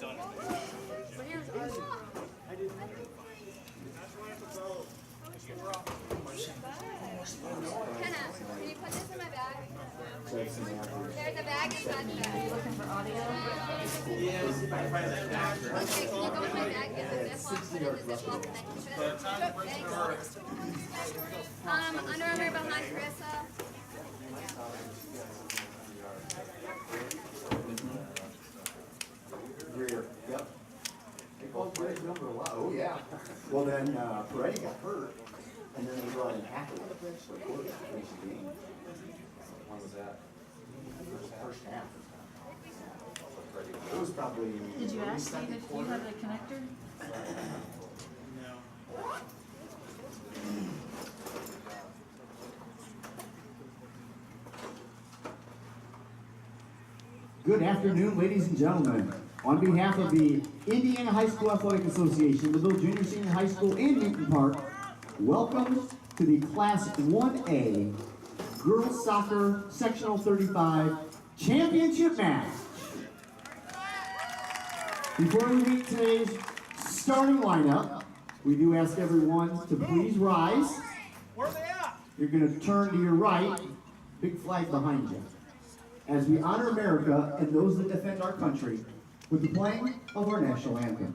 But here's Argos. Kenna, can you put this in my bag? There's a bag inside the bag. Looking for audio? Okay, can you go in my bag, get the ziploc, put it in the ziploc, and I can fit it? Thanks. Under Armour behind Carissa. Rear, yep. They called Fred's number a lot. Oh, yeah. Well, then, Freddie got hurt, and then they brought in Hackett for the quarter to finish the game. When was that? First half. It was probably. Did you ask me if you had a connector? Good afternoon, ladies and gentlemen. On behalf of the Indiana High School Athletic Association, the Little Junior Senior High School in Newton Park, welcome to the Class 1A Girls Soccer Sectional 35 Championship match. Before we meet today's starting lineup, we do ask everyone to please rise. Where are they at? You're going to turn to your right, big flag behind you, as we honor America and those that defend our country with the playing of our national anthem.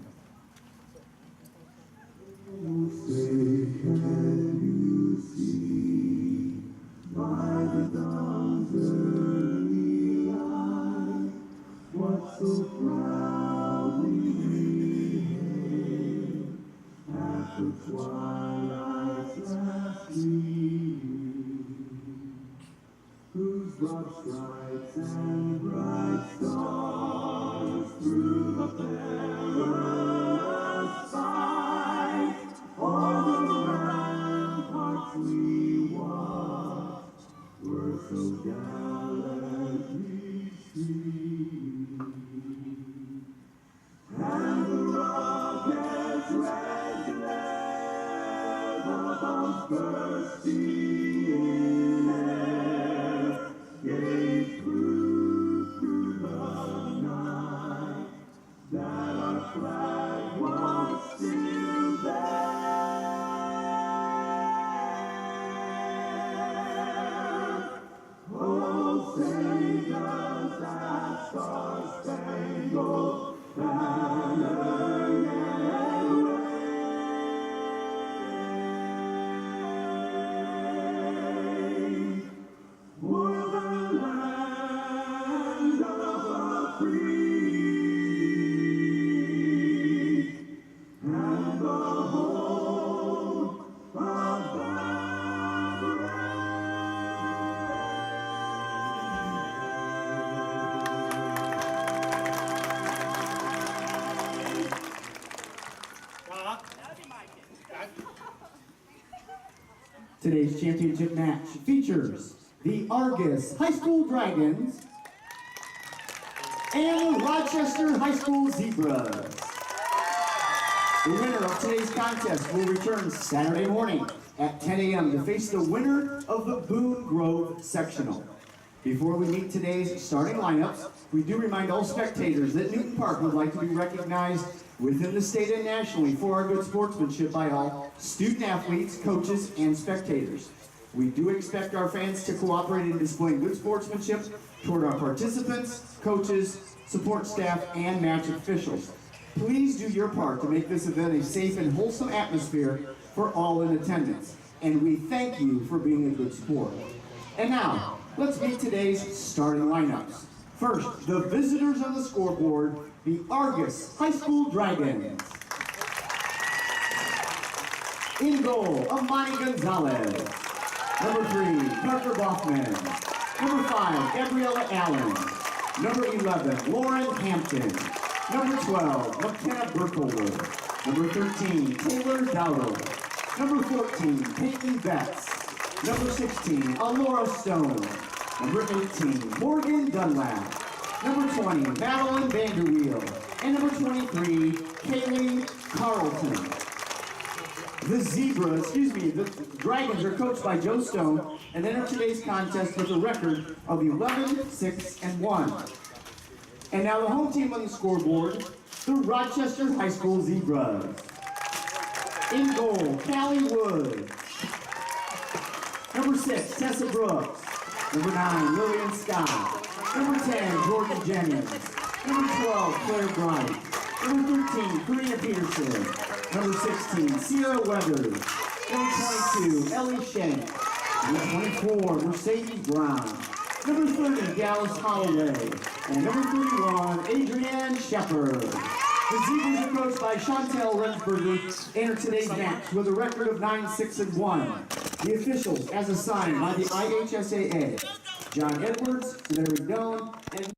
What so proudly we hailed at the twilight's last gleaming, whose broad stripes and bright stars through the perilous fight o'er the ramparts we watched were so gallantly streamed, and the rocket's red glare, the bombs bursting in air, gave proof through the night that our flag was still there. Oh, sing us that star-spangled banner yet wave o'er the land of the free and the home of the brave. Today's championship match features the Argos High School Dragons and the Rochester High School Zebras. The winner of today's contest will return Saturday morning at 10 a.m. to face the winner of the Boone Grove Sectional. Before we meet today's starting lineups, we do remind all spectators that Newton Park would like to be recognized within the state and nationally for our good sportsmanship by all student athletes, coaches, and spectators. We do expect our fans to cooperate in displaying good sportsmanship toward our participants, coaches, support staff, and match officials. Please do your part to make this event a safe and wholesome atmosphere for all in attendance. And we thank you for being a good sport. And now, let's meet today's starting lineups. First, the visitors on the scoreboard, the Argos High School Dragons. In goal, Amani Gonzalez. Number 3, Parker Boffman. Number 5, Gabriella Allen. Number 11, Lauren Hampton. Number 12, McKenna Berkelwood. Number 13, Taylor Dowdle. Number 14, Peyton Betts. Number 16, Alora Stone. Number 18, Morgan Dunlap. Number 20, Madeline Vanderweel. And number 23, Kaylee Carlton. The Dragons are coached by Joe Stone and enter today's contest with a record of 11-6-1. And now the home team on the scoreboard, the Rochester High School Zebras. In goal, Callie Wood. Number 6, Tessa Brooks. Number 9, Lillian Scott. Number 10, Jordan Jennings. Number 12, Claire Bryant. Number 13, Karina Peterson. Number 16, Sierra Weathers. Number 22, Ellie Shank. Number 24, Mercedes Brown. Number 30, Dallas Holloway. And number 31, Adrienne Shepard. The Zebras are coached by Chantel Rensberger enter today's match with a record of 9-6-1. The officials, as assigned by the IHSAA, John Edwards, Larry Doan, and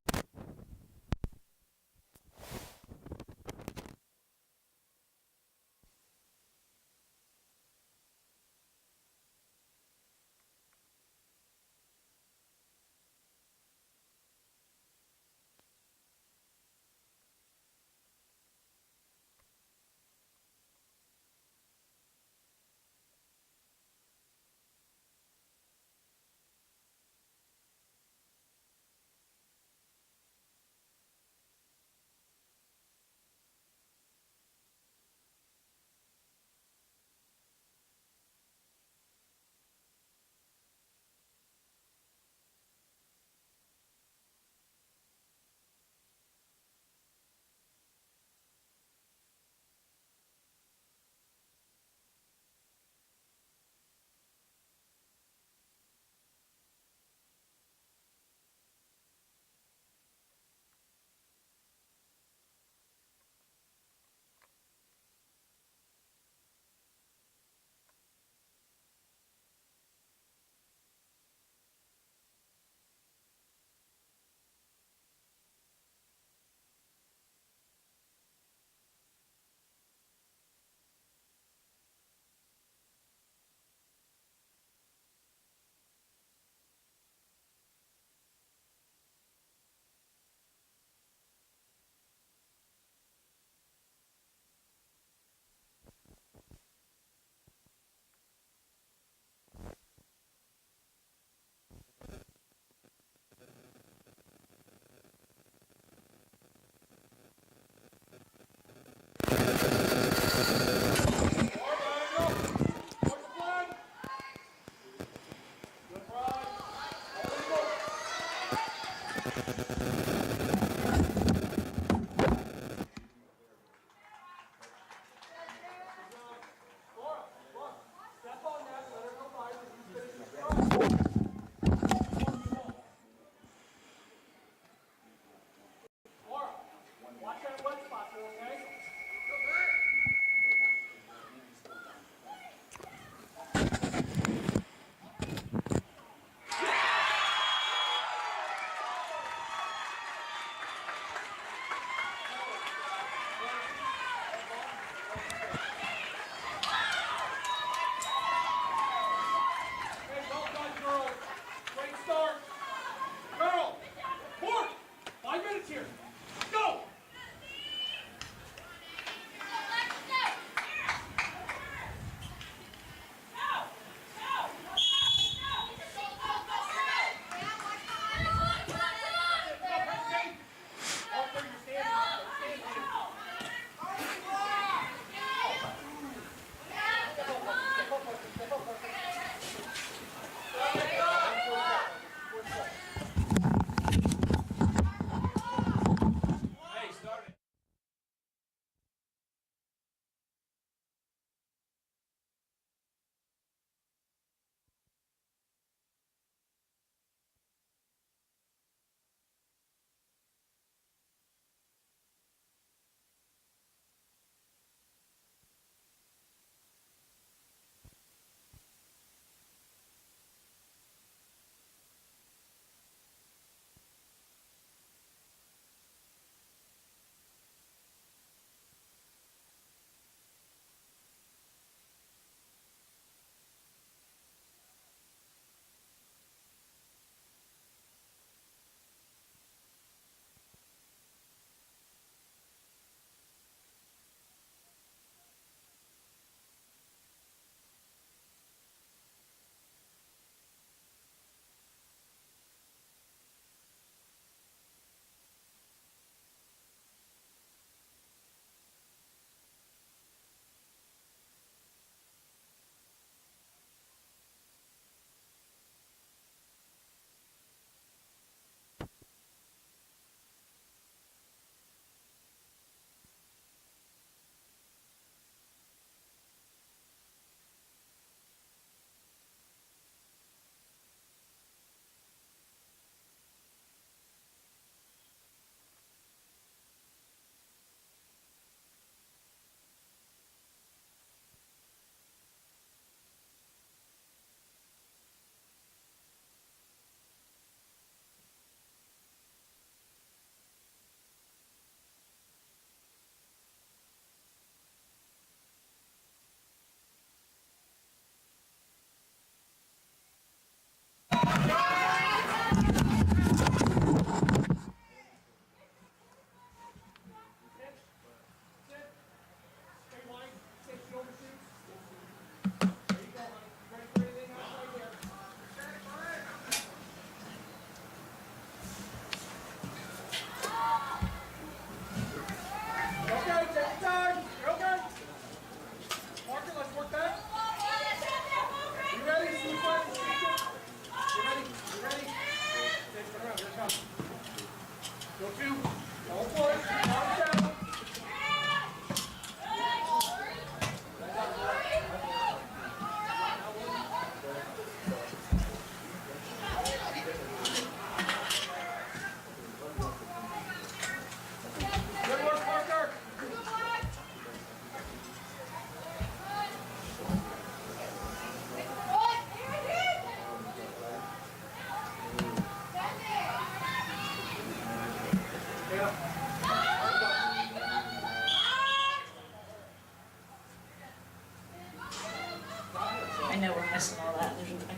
I know we're missing all that. I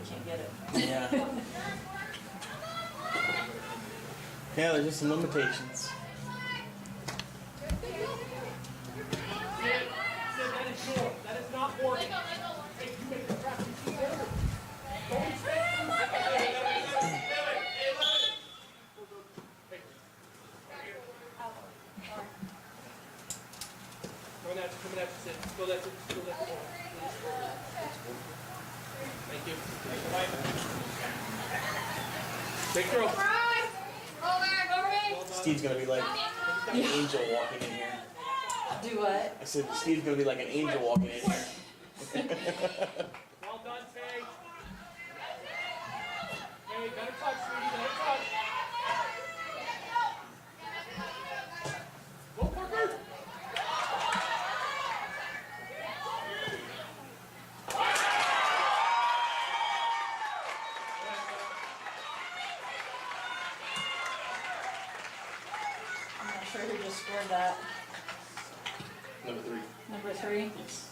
can't get it. Yeah. Yeah, there's just some limitations. That is not working. Thank you. Big throw. Steve's gonna be like an angel walking in here. Do what? I said Steve's gonna be like an angel walking in here. Well done, Tay. Hey, better touch, sweetie. Better touch. Go, Parker. I'm not sure who just scored that. Number 3. Number 3. Yes.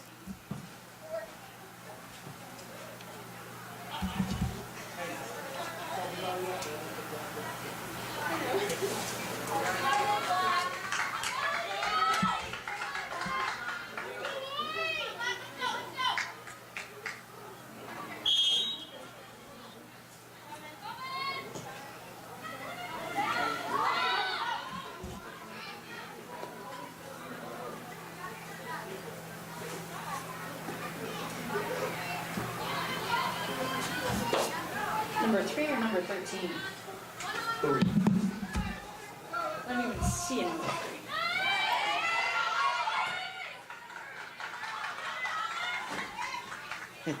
Number 3 or number 13? 3. I don't even see a number 3.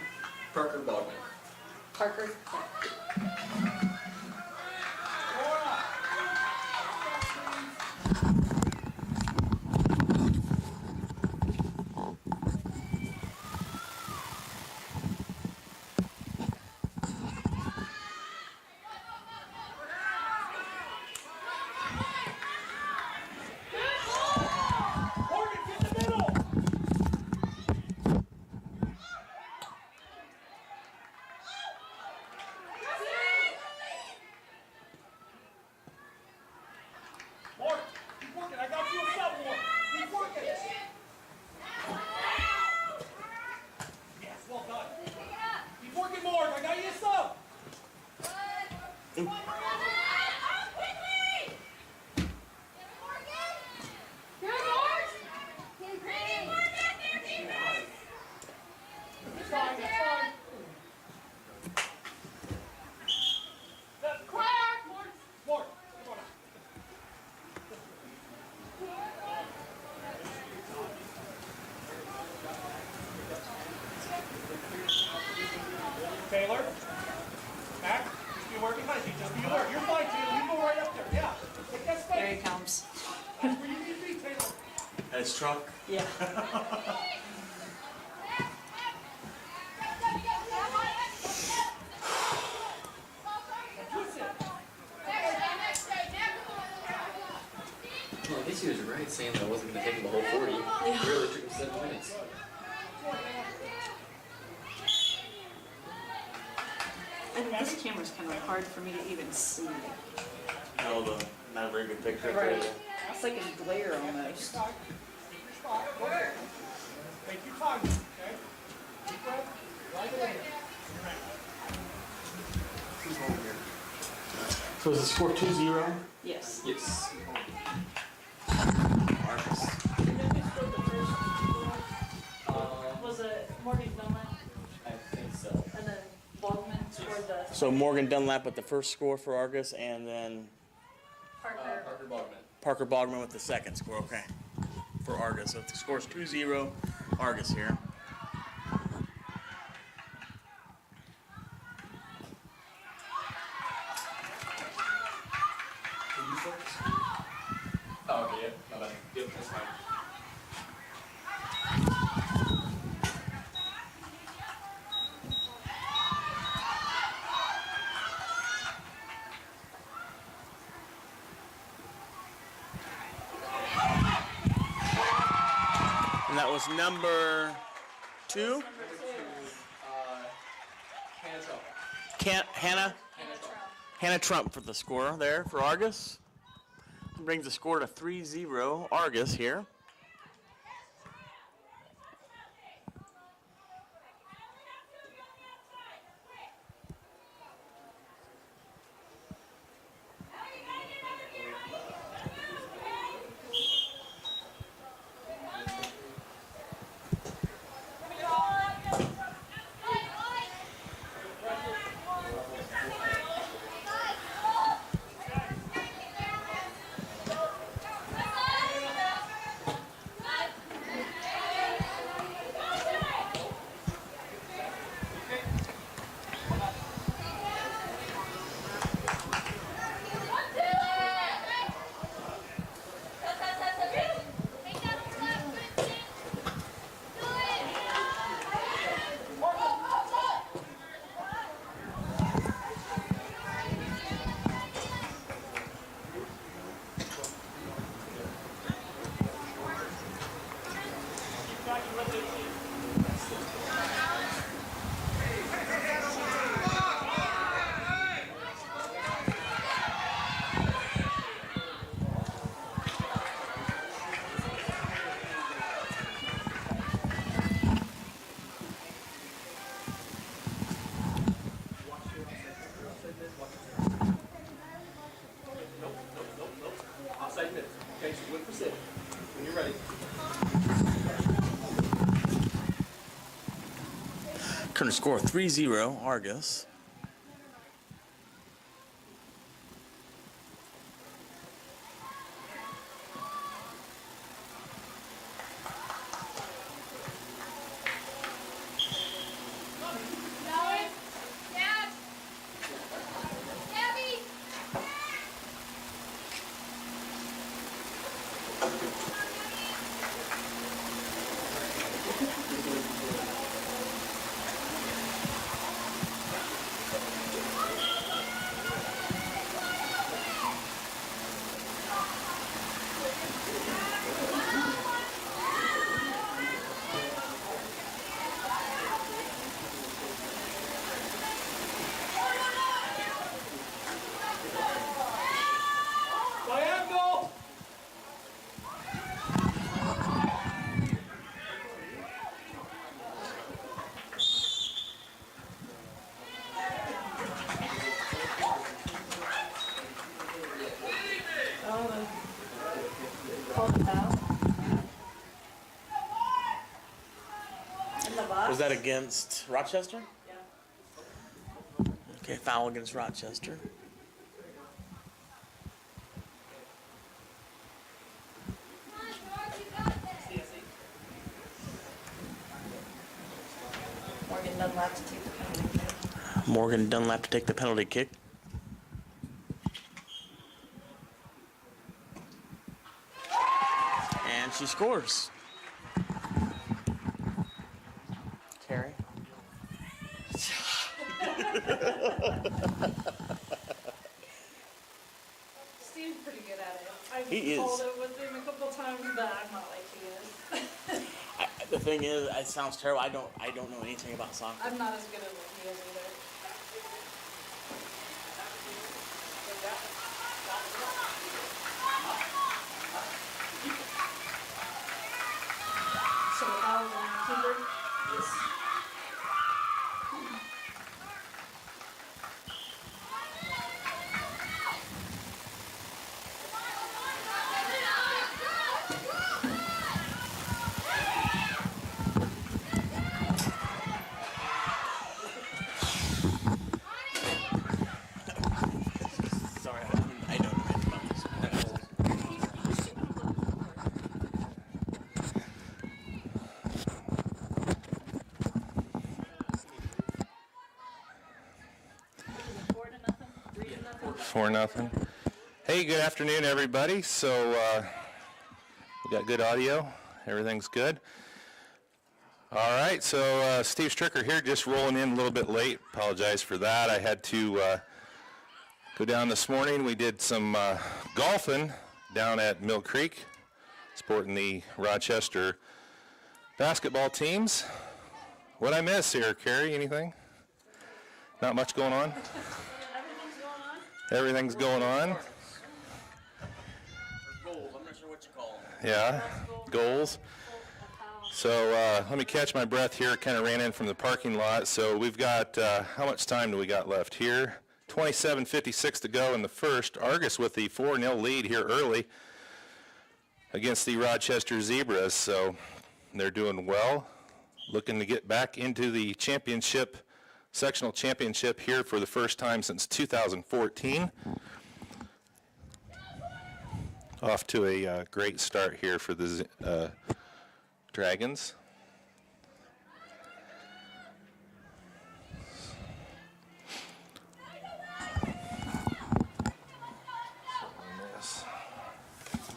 Parker Bogman. Parker. Morgan, get in the middle. Morgan, keep working. I got you a sub, Morgan. Keep working. Yes, well done. Keep working, Morgan. I got you a sub. It's fine, it's fine. Morgan, come on now. Taylor, back. Just be working behind you. Just be alert. You're fine, Taylor. You go right up there. Yeah. Take that There space. he comes. That's where you need to be, Taylor. That's truck. Yeah. That's it. Well, I guess he was right saying that I wasn't going to take him the whole 40. It really took him 7 minutes. And this camera's kind of hard for me to even see. No, not a very good picture. Right. It's like a glare almost. Spot. Go there. Take your time, okay? Deep breath. Right in. So is the score 2-0? Yes. Yes. Argos. Was it Morgan Dunlap I think so. and then Baldwin scored the So Morgan Dunlap with the first score for Argos, and then Parker? Parker Bogman. Parker Bogman with the second score. Okay, for Argos. So the score's 2-0 Argos here. Oh, okay, yeah. My bad. Yep, that's fine. And that was number 2. Hannah Trump for the score there for Argos. Brings the score to 3-0 Argos here. Outside mid. Okay, so wait for sit. When you're ready. Current score 3-0 Argos. Diagonal! Call the foul. In the box. Was that against Rochester? Yeah. Okay, foul against Rochester. Morgan Dunlap to take the penalty kick. Morgan Dunlap to take the penalty kick. And she scores. Carrie. Steve's pretty good at it. I've He is. called it with him a couple times, but I'm not like he is. The thing is, it sounds terrible. I don't know anything about soccer. I'm not as good as he is either. So the foul was on keeper? Yes. Sorry, I don't know anything about this. Four to nothing, 4-0. Hey, good afternoon, everybody. So we got good audio. Everything's good. All right. So Steve Stricker here, just rolling in a little bit late. Apologize for that. I had to go down this morning. We did some golfing down at Mill Creek, supporting the Rochester basketball teams. What'd I miss here, Carrie? Anything? Not much going on? Everything's going on. Or goals, I'm not sure what you call them. Yeah, goals. So let me catch my breath here. Kind of ran in from the parking lot. So we've got, how much time do we got left here? 27:56 to go in the first. Argos with the 4-0 lead here early against the Rochester Zebras. So they're doing well. Looking to get back into the championship, sectional championship here for the first time since 2014. Off to a great start here for the Dragons.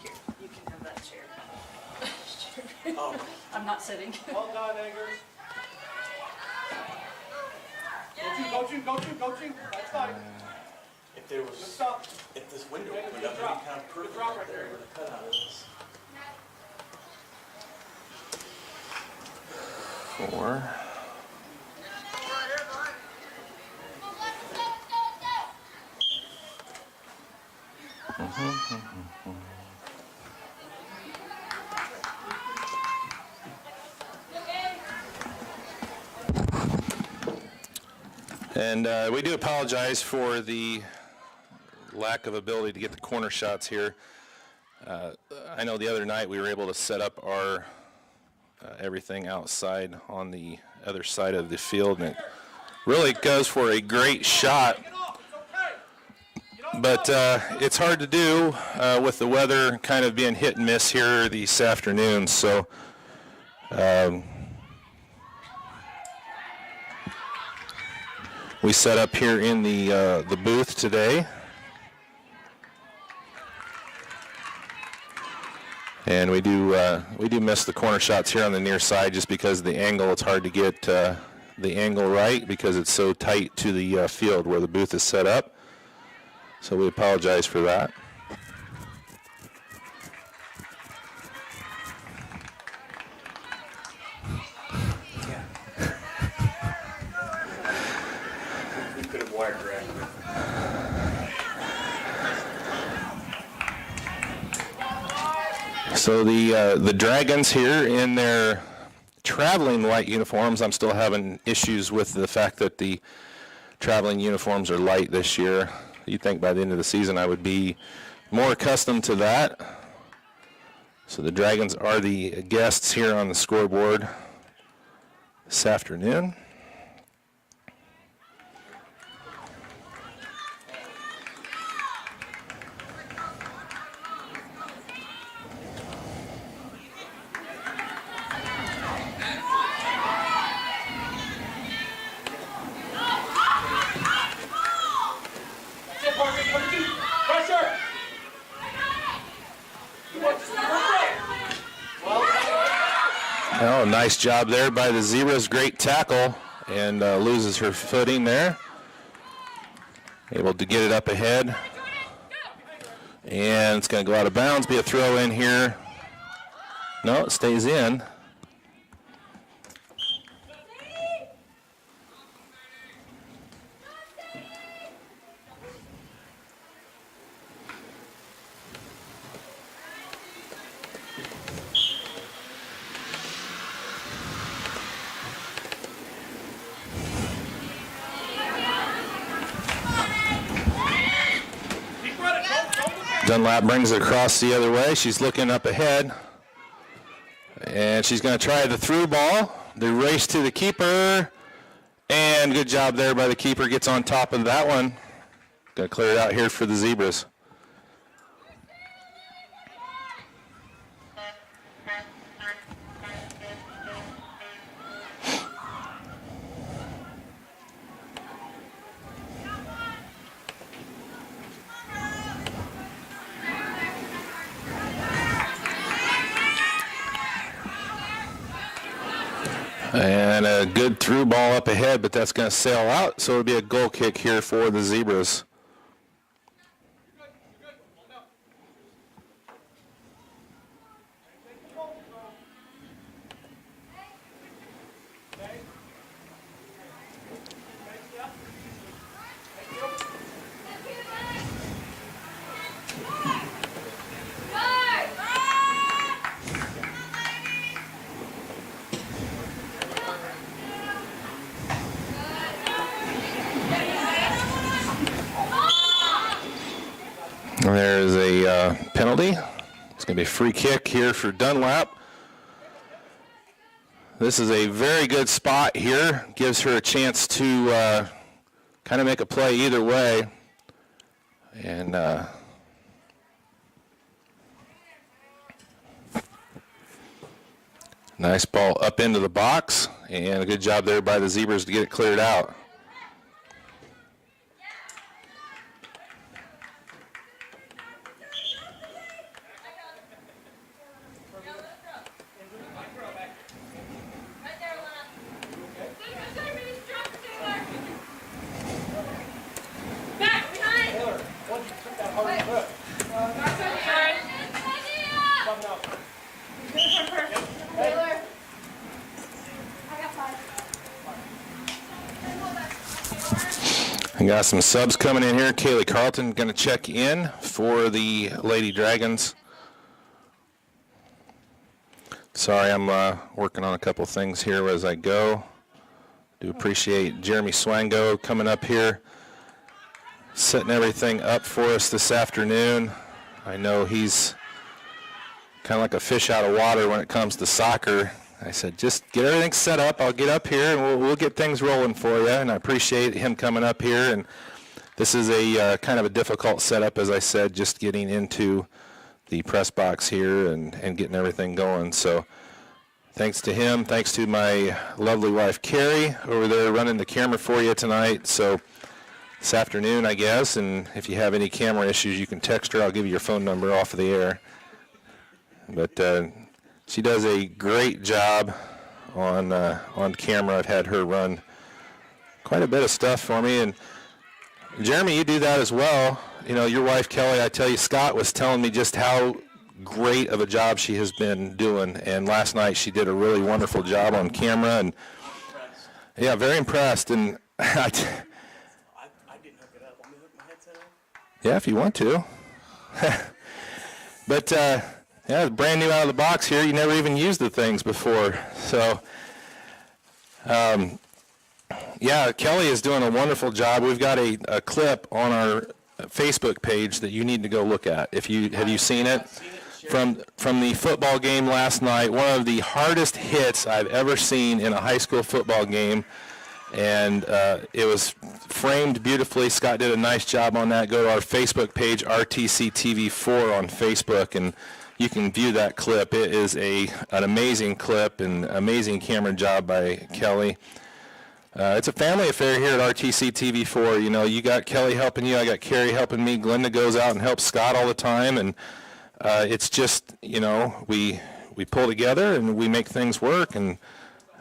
Here, you can have that chair. I'm not sitting. Well done, Eggers. Coaching. That's fine. If there Good was, stop. if this window Good opened up, drop. it'd be kind of Good perfect drop right right there there. with a cutout of this. 4. And we do apologize for the lack of ability to get the corner shots here. I know the other night we were able to set up our everything outside on the other side of the field, and it really goes for a great shot. But it's hard to do with the weather kind of being hit and miss here this afternoon. So we set up here in the booth today. And we do miss the corner shots here on the near side just because of the angle. It's hard to get the angle right because it's so tight to the field where the booth is set up. So we apologize for that. We could have wired directly. So the Dragons here in their traveling white uniforms. I'm still having issues with the fact that the traveling uniforms are light this year. You'd think by the end of the season I would be more accustomed to that. So the Dragons are the guests here on the scoreboard this afternoon. Pressure. Oh, nice job there by the Zebras. Great tackle, and loses her footing there. Able to get it up ahead. And it's going to go out of bounds, be a throw in here. No, it stays in. Dunlap brings it across the other way. She's looking up ahead. And she's going to try the through ball. The race to the keeper. And good job there by the keeper. Gets on top of that one. Going to clear it out here for the Zebras. And a good through ball up ahead, but that's going to sail out, so it'll be a goal kick here for the Zebras. There's a penalty. It's going to be a free kick here for Dunlap. This is a very good spot here. Gives her a chance to kind of make a play either way. And nice ball up into the box. And a good job there by the Zebras to get it cleared out. I got some subs coming in here. Kaylee Carlton going to check in for the Lady Dragons. Sorry, I'm working on a couple things here as I go. Do appreciate Jeremy Swango coming up here, setting everything up for us this afternoon. I know he's kind of like a fish out of water when it comes to soccer. I said, just get everything set up. I'll get up here, and we'll get things rolling for you. And I appreciate him coming up here. And this is a kind of a difficult setup, as I said, just getting into the press box here and getting everything going. So thanks to him. Thanks to my lovely wife, Carrie, over there running the camera for you tonight. So this afternoon, I guess, and if you have any camera issues, you can text her. I'll give you your phone number off of the air. But she does a great job on camera. I've had her run quite a bit of stuff for me. And Jeremy, you do that as well. You know, your wife, Kelly, I tell you, Scott was telling me just how great of a job she has been doing. And last night she did a really wonderful job on camera. And yeah, very impressed. And I didn't hook it up. Want me to hook my headset up? Yeah, if you want to. But yeah, it's brand new out of the box here. You never even used the things before. So, yeah, Kelly is doing a wonderful job. We've got a clip on our Facebook page that you need to go look at. Have you seen it? From the football game last night, one of the hardest hits I've ever seen in a high school football game. And it was framed beautifully. Scott did a nice job on that. Go to our Facebook page, RTC TV4 on Facebook, and you can view that clip. It is an amazing clip and amazing camera job by Kelly. It's a family affair here at RTC TV4. You know, you got Kelly helping you, I got Carrie helping me. Glenda goes out and helps Scott all the time, and it's just, you know, we pull together and we make things work, and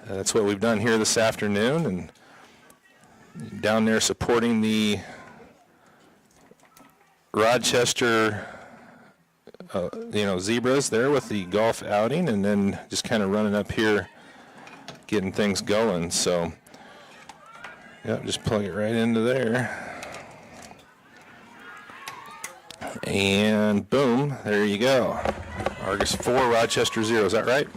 that's what we've done here this afternoon. And down there supporting the Rochester Zebras there with the golf outing, and then just kind of running up here, getting things going. So, yep, just plug it right into there. And boom, there you go. Argos 4, Rochester 0, is that right?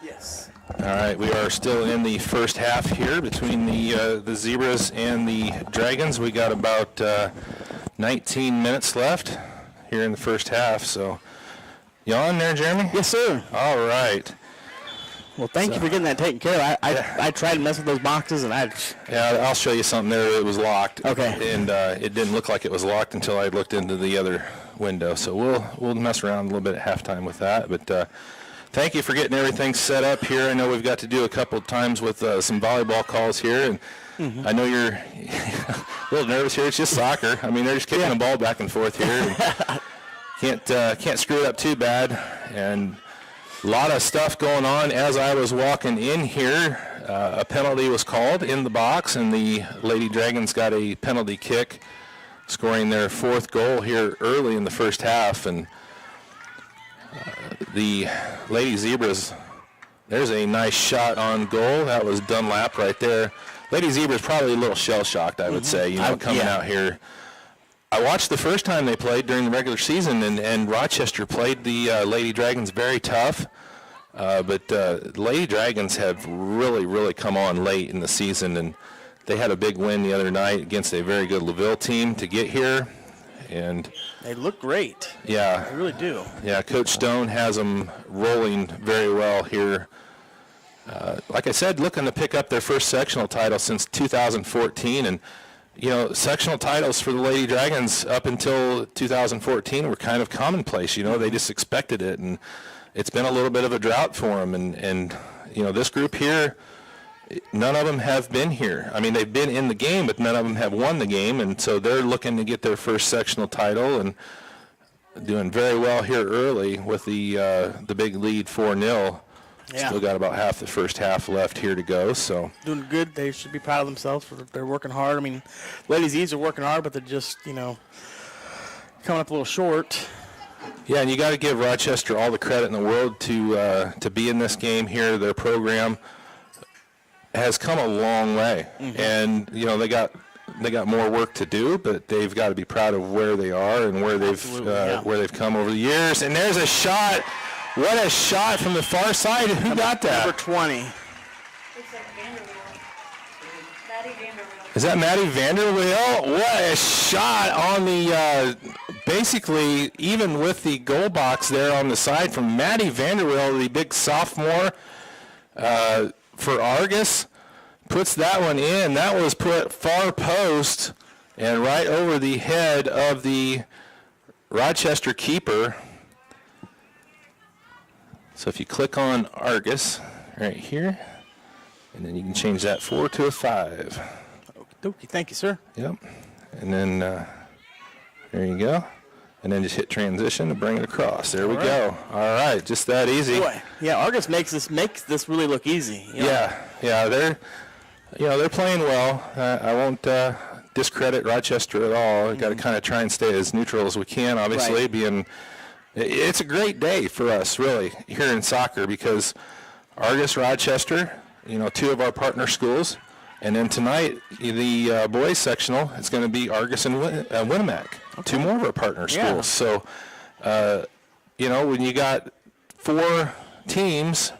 Yes. All right, we are still in the first half here between the Zebras and the Dragons. We got about 19 minutes left here in the first half. So, you on there, Jeremy? Yes, sir. All right. Well, thank you for getting that taken care of. I tried to mess with those boxes, and Yeah, I'll show you something there. It was locked. Okay. And it didn't look like it was locked until I looked into the other window. So we'll mess around a little bit at halftime with that. But thank you for getting everything set up here. I know we've got to do a couple of times with some volleyball calls here, and I know you're a little nervous here. It's just soccer. I mean, they're just kicking the ball back and forth here. And can't screw it up too bad. And a lot of stuff going on. As I was walking in here, a penalty was called in the box, and the Lady Dragons got a penalty kick, scoring their fourth goal here early in the first half. And the Lady Zebras, there's a nice shot on goal. That was Dunlap right there. Lady Zebras probably a little shell-shocked, I would say, coming out here. I watched the first time they played during the regular season, and Rochester played the Lady Dragons very tough. But Lady Dragons have really, really come on late in the season, and they had a big win the other night against a very good LaVille team to get here. and They look great. yeah, They really do. yeah, Coach Stone has them rolling very well here. Like I said, looking to pick up their first sectional title since 2014, and you know, sectional titles for the Lady Dragons up until 2014 were kind of commonplace. You know, they just expected it, and it's been a little bit of a drought for them. And you know, this group here, none of them have been here. I mean, they've been in the game, but none of them have won the game, and so they're looking to get their first sectional title and doing very well here early with the big lead 4-0. Yeah. Still got about half the first half left here to go. So Doing good. They should be proud of themselves. They're working hard. I mean, Ladies E's are working hard, but they're just, you know, coming up a little short. yeah, and you got to give Rochester all the credit in the world to be in this game here. Their program has come a long way, and you know they got more work to do, but they've got to be proud of where they are and where they've come over the years. And there's a shot. What a shot from the far side. Who got that? Number 20. Looks like Vanderweel. Maddie Vanderweel. Is that Maddie Vanderweel? What a shot on the, basically, even with the goal box there on the side from Maddie Vanderweel, the big sophomore for Argos. Puts that one in. That was put far post and right over the head of the Rochester keeper. So if you click on Argos right here, and then you can change that 4 to a 5. Okey-dokey. Thank you, sir. Yep. And then there you go. And then just hit transition to bring it across. There we go. All right, just that easy. Boy, yeah, Argos makes this really look easy. You know? Yeah, they're playing well. I won't discredit Rochester at all. We've got to kind of try and stay as neutral as we can, obviously, Right. It's a great day for us, really, here in soccer, because Argos, Rochester, you know, 2 of our partner schools, and then tonight, the boys sectional, it's going to be Argos and Winnemac, 2 more of our partner schools. So, you know, when you got 4 teams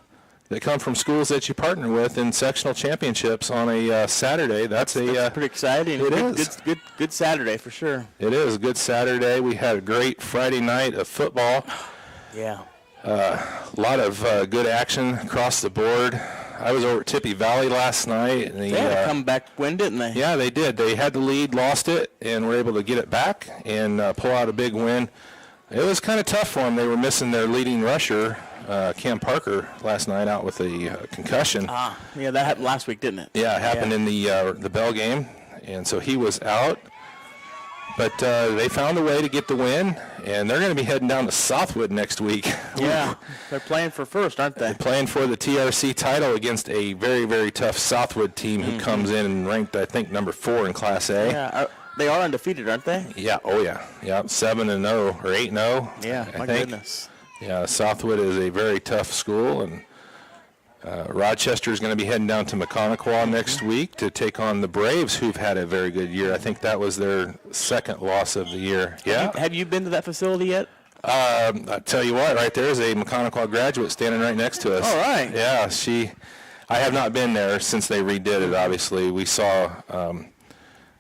that come from schools that you partner with in sectional championships on a Saturday, that's pretty exciting. It is. Good Saturday for sure. It is a good Saturday. We had a great Friday night of football. Yeah. A lot of good action across the board. I was over at Tippy Valley last night. And They had a comeback win, didn't they? Yeah, they did. They had the lead, lost it, and were able to get it back and pull out a big win. It was kind of tough for them. They were missing their leading rusher, Cam Parker, last night out with a concussion. Yeah, that happened last week, didn't it? Yeah, it happened in the Bell game, and so he was out. But they found a way to get the win, and they're going to be heading down to Southwood next week. Yeah, they're playing for first, aren't they? They're playing for the TRC title against a very, very tough Southwood team who comes in ranked, I think, number 4 in Class A. Yeah, they are undefeated, aren't they? Yeah, oh yeah, 7-0 or 8-0. Yeah, I my think. goodness. Yeah, Southwood is a very tough school, and Rochester is going to be heading down to Mechanicawa next week to take on the Braves, who've had a very good year. I think that was their 2nd loss of the year. Yeah. Have you been to that facility yet? I tell you what, right there is a Mechanicawa graduate standing right next to us. All right. Yeah, I have not been there since they redid it, obviously. We saw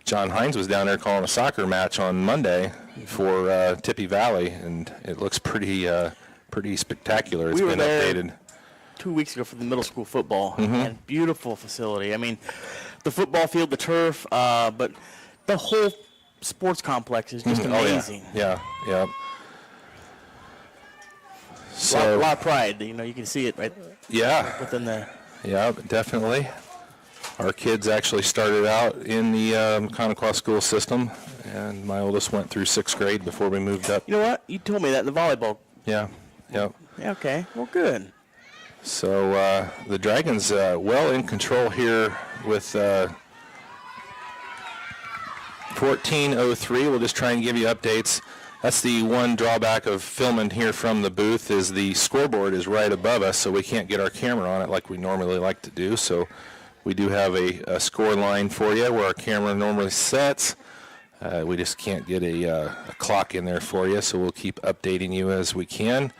John Hines was down there calling a soccer match on Monday for Tippy Valley, and it looks pretty spectacular. It's We were been there updated. 2 weeks ago for the middle school football. And beautiful facility. I mean, the football field, the turf, but the whole sports complex is just amazing. Yeah. So, A lot of pride. You know, you can see it right yeah, within there. yeah, definitely. Our kids actually started out in the Mechanicawa school system, and my oldest went through 6th grade before we moved up. You know what? You told me that in the volleyball. Yeah. Yeah, okay. Well, good. So the Dragons well in control here with 14:03. We'll just try and give you updates. That's the one drawback of filming here from the booth is the scoreboard is right above us, so we can't get our camera on it like we normally like to do. So we do have a score line for you where our camera normally sets. We just can't get a clock in there for you, so we'll keep updating you as we can.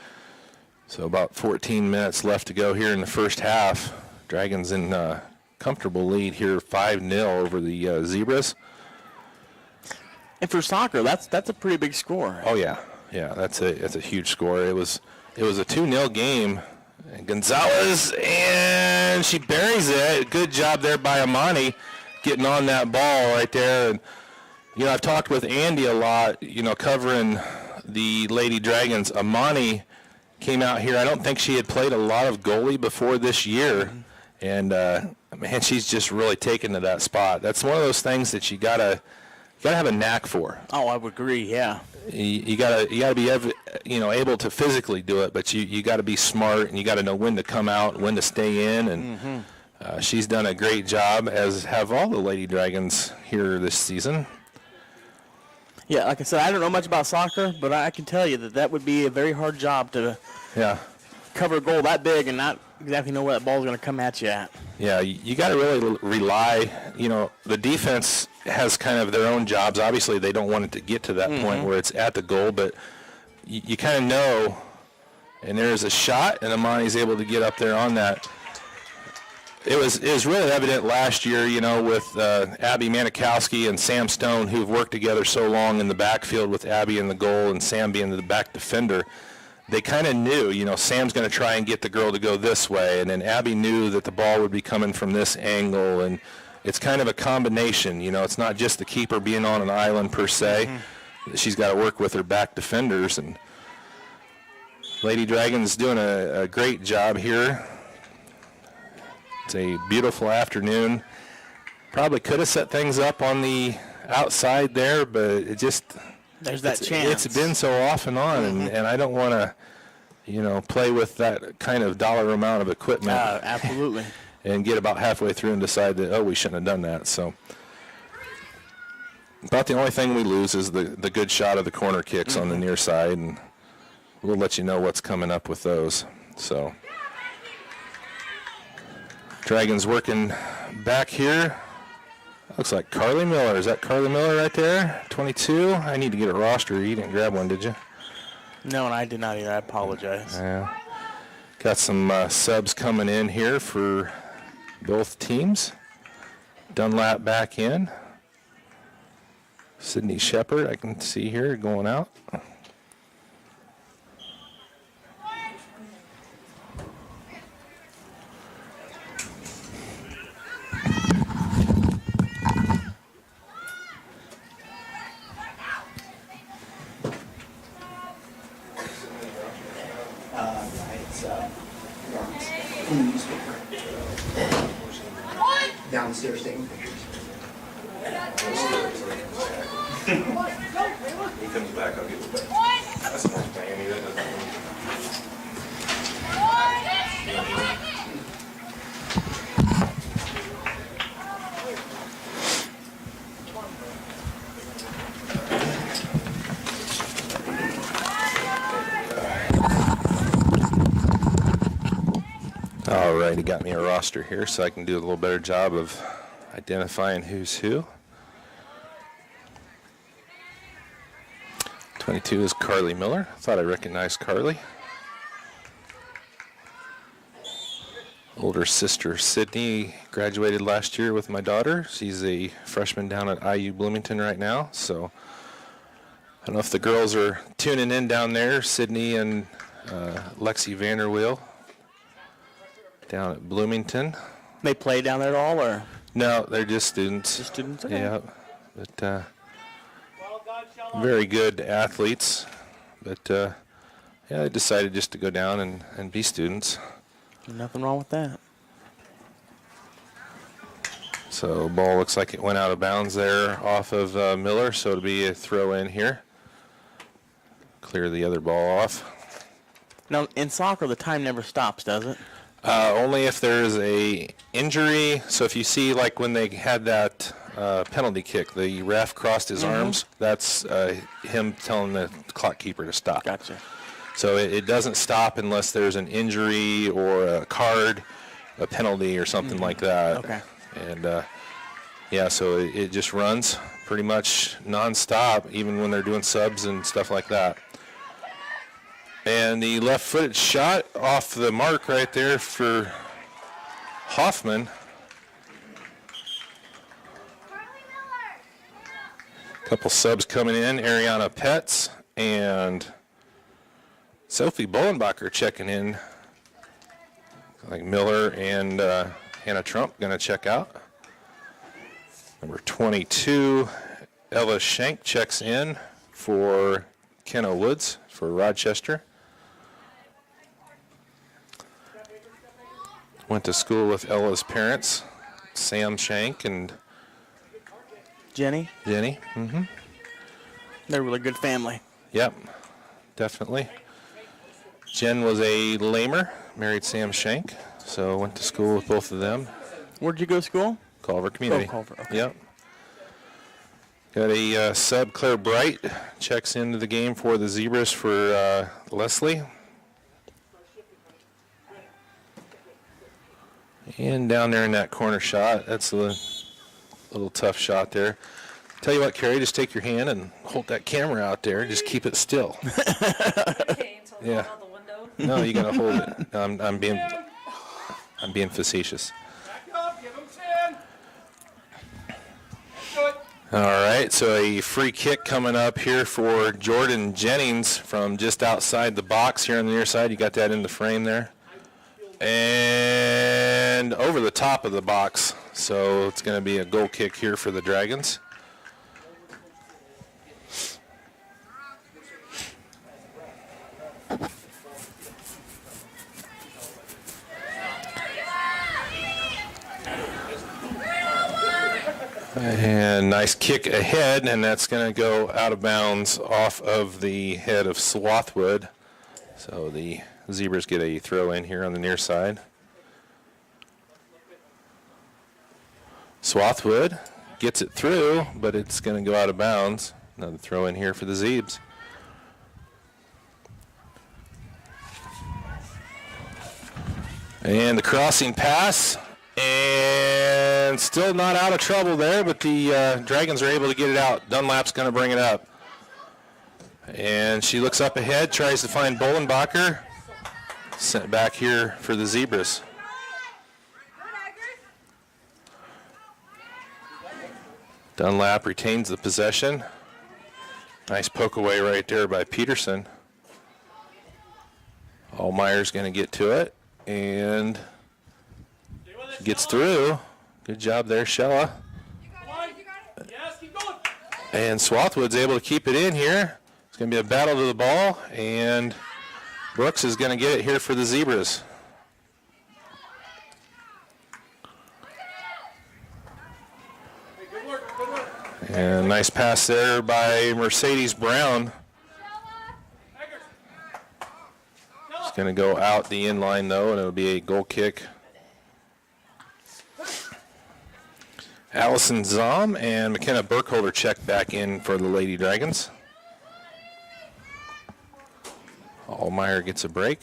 So about 14 minutes left to go here in the first half. Dragons in comfortable lead here, 5-0 over the Zebras. And for soccer, that's a pretty big score. Oh yeah, that's a huge score. It was a 2-0 game. And Gonzalez, and she buries it. Good job there by Amani, getting on that ball right there. And I've talked with Andy a lot, covering the Lady Dragons. Amani came out here. I don't think she had played a lot of goalie before this year, and man, she's just really taken to that spot. That's one of those things that you gotta have a knack for. Oh, I would agree. Yeah. You gotta be able to physically do it, but you gotta be smart, and you gotta know when to come out, when to stay in, and she's done a great job, as have all the Lady Dragons here this season. Yeah, like I said, I don't know much about soccer, but I can tell you that would be a very hard job to cover a goal that big and not exactly know where that ball's going to come at you at. Yeah, you got to really rely. The defense has kind of their own jobs. Obviously, they don't want it to get to that point where it's at the goal, but you kind of know. And there's a shot, and Amani's able to get up there on that. It was really evident last year, with Abby Manikowski and Sam Stone, who've worked together so long in the backfield with Abby in the goal and Sam being the back defender. They kind of knew, Sam's going to try and get the girl to go this way, and then Abby knew that the ball would be coming from this angle, and it's kind of a combination. It's not just the keeper being on an island per se. She's got to work with her back defenders, and Lady Dragons doing a great job here. It's a beautiful afternoon. Probably could have set things up on the outside there, but it just there's that chance. It's been so off and on, and I don't want to, play with that kind of dollar amount of equipment. Absolutely. And get about halfway through and decide that we shouldn't have done that. So about the only thing we lose is the good shot of the corner kicks on the near side, and we'll let you know what's coming up with those. So. Dragons working back here. Looks like Carly Miller. Is that Carly Miller right there? 22. I need to get a roster. You didn't grab one, did you? No, and I did not either. I apologize. Yeah. Got some subs coming in here for both teams. Dunlap back in. Sydney Shepard, I can see here going out. Downstairs taking pictures. He comes back, I'll give it back. That's a nice Miami, that doesn't. All right, he got me a roster here so I can do a little better job of identifying who's who. 22 is Carly Miller. Thought I recognized Carly. Older sister Sydney graduated last year with my daughter. She's a freshman down at IU Bloomington right now. So I don't know if the girls are tuning in down there. Sydney and Lexi Vanderweel down at Bloomington. They play down there at all, or? No, they're just students. Just students? Okay. Yeah, but very good athletes. But yeah, they decided just to go down and be students. Nothing wrong with that. So ball looks like it went out of bounds there off of Miller, so it'll be a throw in here. Clear the other ball off. Now, in soccer, the time never stops, does it? Only if there's a injury. So if you see, like when they had that penalty kick, the ref crossed his arms. That's him telling the clock keeper to stop. Gotcha. So it doesn't stop unless there's an injury or a card, a penalty or something like that. Okay. And yeah, so it just runs pretty much nonstop, even when they're doing subs and stuff like that. And the left-footed shot off the mark right there for Hoffman. Couple subs coming in, Ariana Petz and Sophie Bollenbacher checking in. Like Miller and Hannah Trump going to check out. Number 22, Ella Schenk checks in for Kenna Woods for Rochester. Went to school with Ella's parents, Sam Schenk and Jenny. Mm-hmm. They're a really good family. Yep, definitely. Jen was a lamer, married Sam Schenk, so went to school with both of them. Where'd you go to school? Culver Community. Oh, Culver, okay. Yep. Got a sub, Claire Bright, checks into the game for the Zebras for Leslie. And down there in that corner shot, that's a little tough shot there. Tell you what, Carrie, just take your hand and hold that camera out there. Just keep it still. Okay, until it's Yeah. out the window. No, you gotta hold it. I'm being facetious. Back up, give him 10. Good. All right, so a free kick coming up here for Jordan Jennings from just outside the box here on the near side. You got that in the frame there. And over the top of the box. So it's going to be a goal kick here for the Dragons. And nice kick ahead, and that's going to go out of bounds off of the head of Swathwood. So the Zebras get a throw in here on the near side. Swathwood gets it through, but it's going to go out of bounds. Another throw in here for the Zebes. And the crossing pass. And still not out of trouble there, but the Dragons are able to get it out. Dunlap's going to bring it up. And she looks up ahead, tries to find Bollenbacher. Sent back here for the Zebras. Dunlap retains the possession. Nice poke away right there by Peterson. Allmeyer's going to get to it. And gets through. Good job there, Shella. Yes, keep going. And Swathwood's able to keep it in here. It's going to be a battle to the ball, and Brooks is going to get it here for the Zebras. Hey, good work, good work. And nice pass there by Mercedes Brown. It's going to go out the in line, though, and it'll be a goal kick. Allison Zom and McKenna Burkholder check back in for the Lady Dragons. Allmeyer gets a break.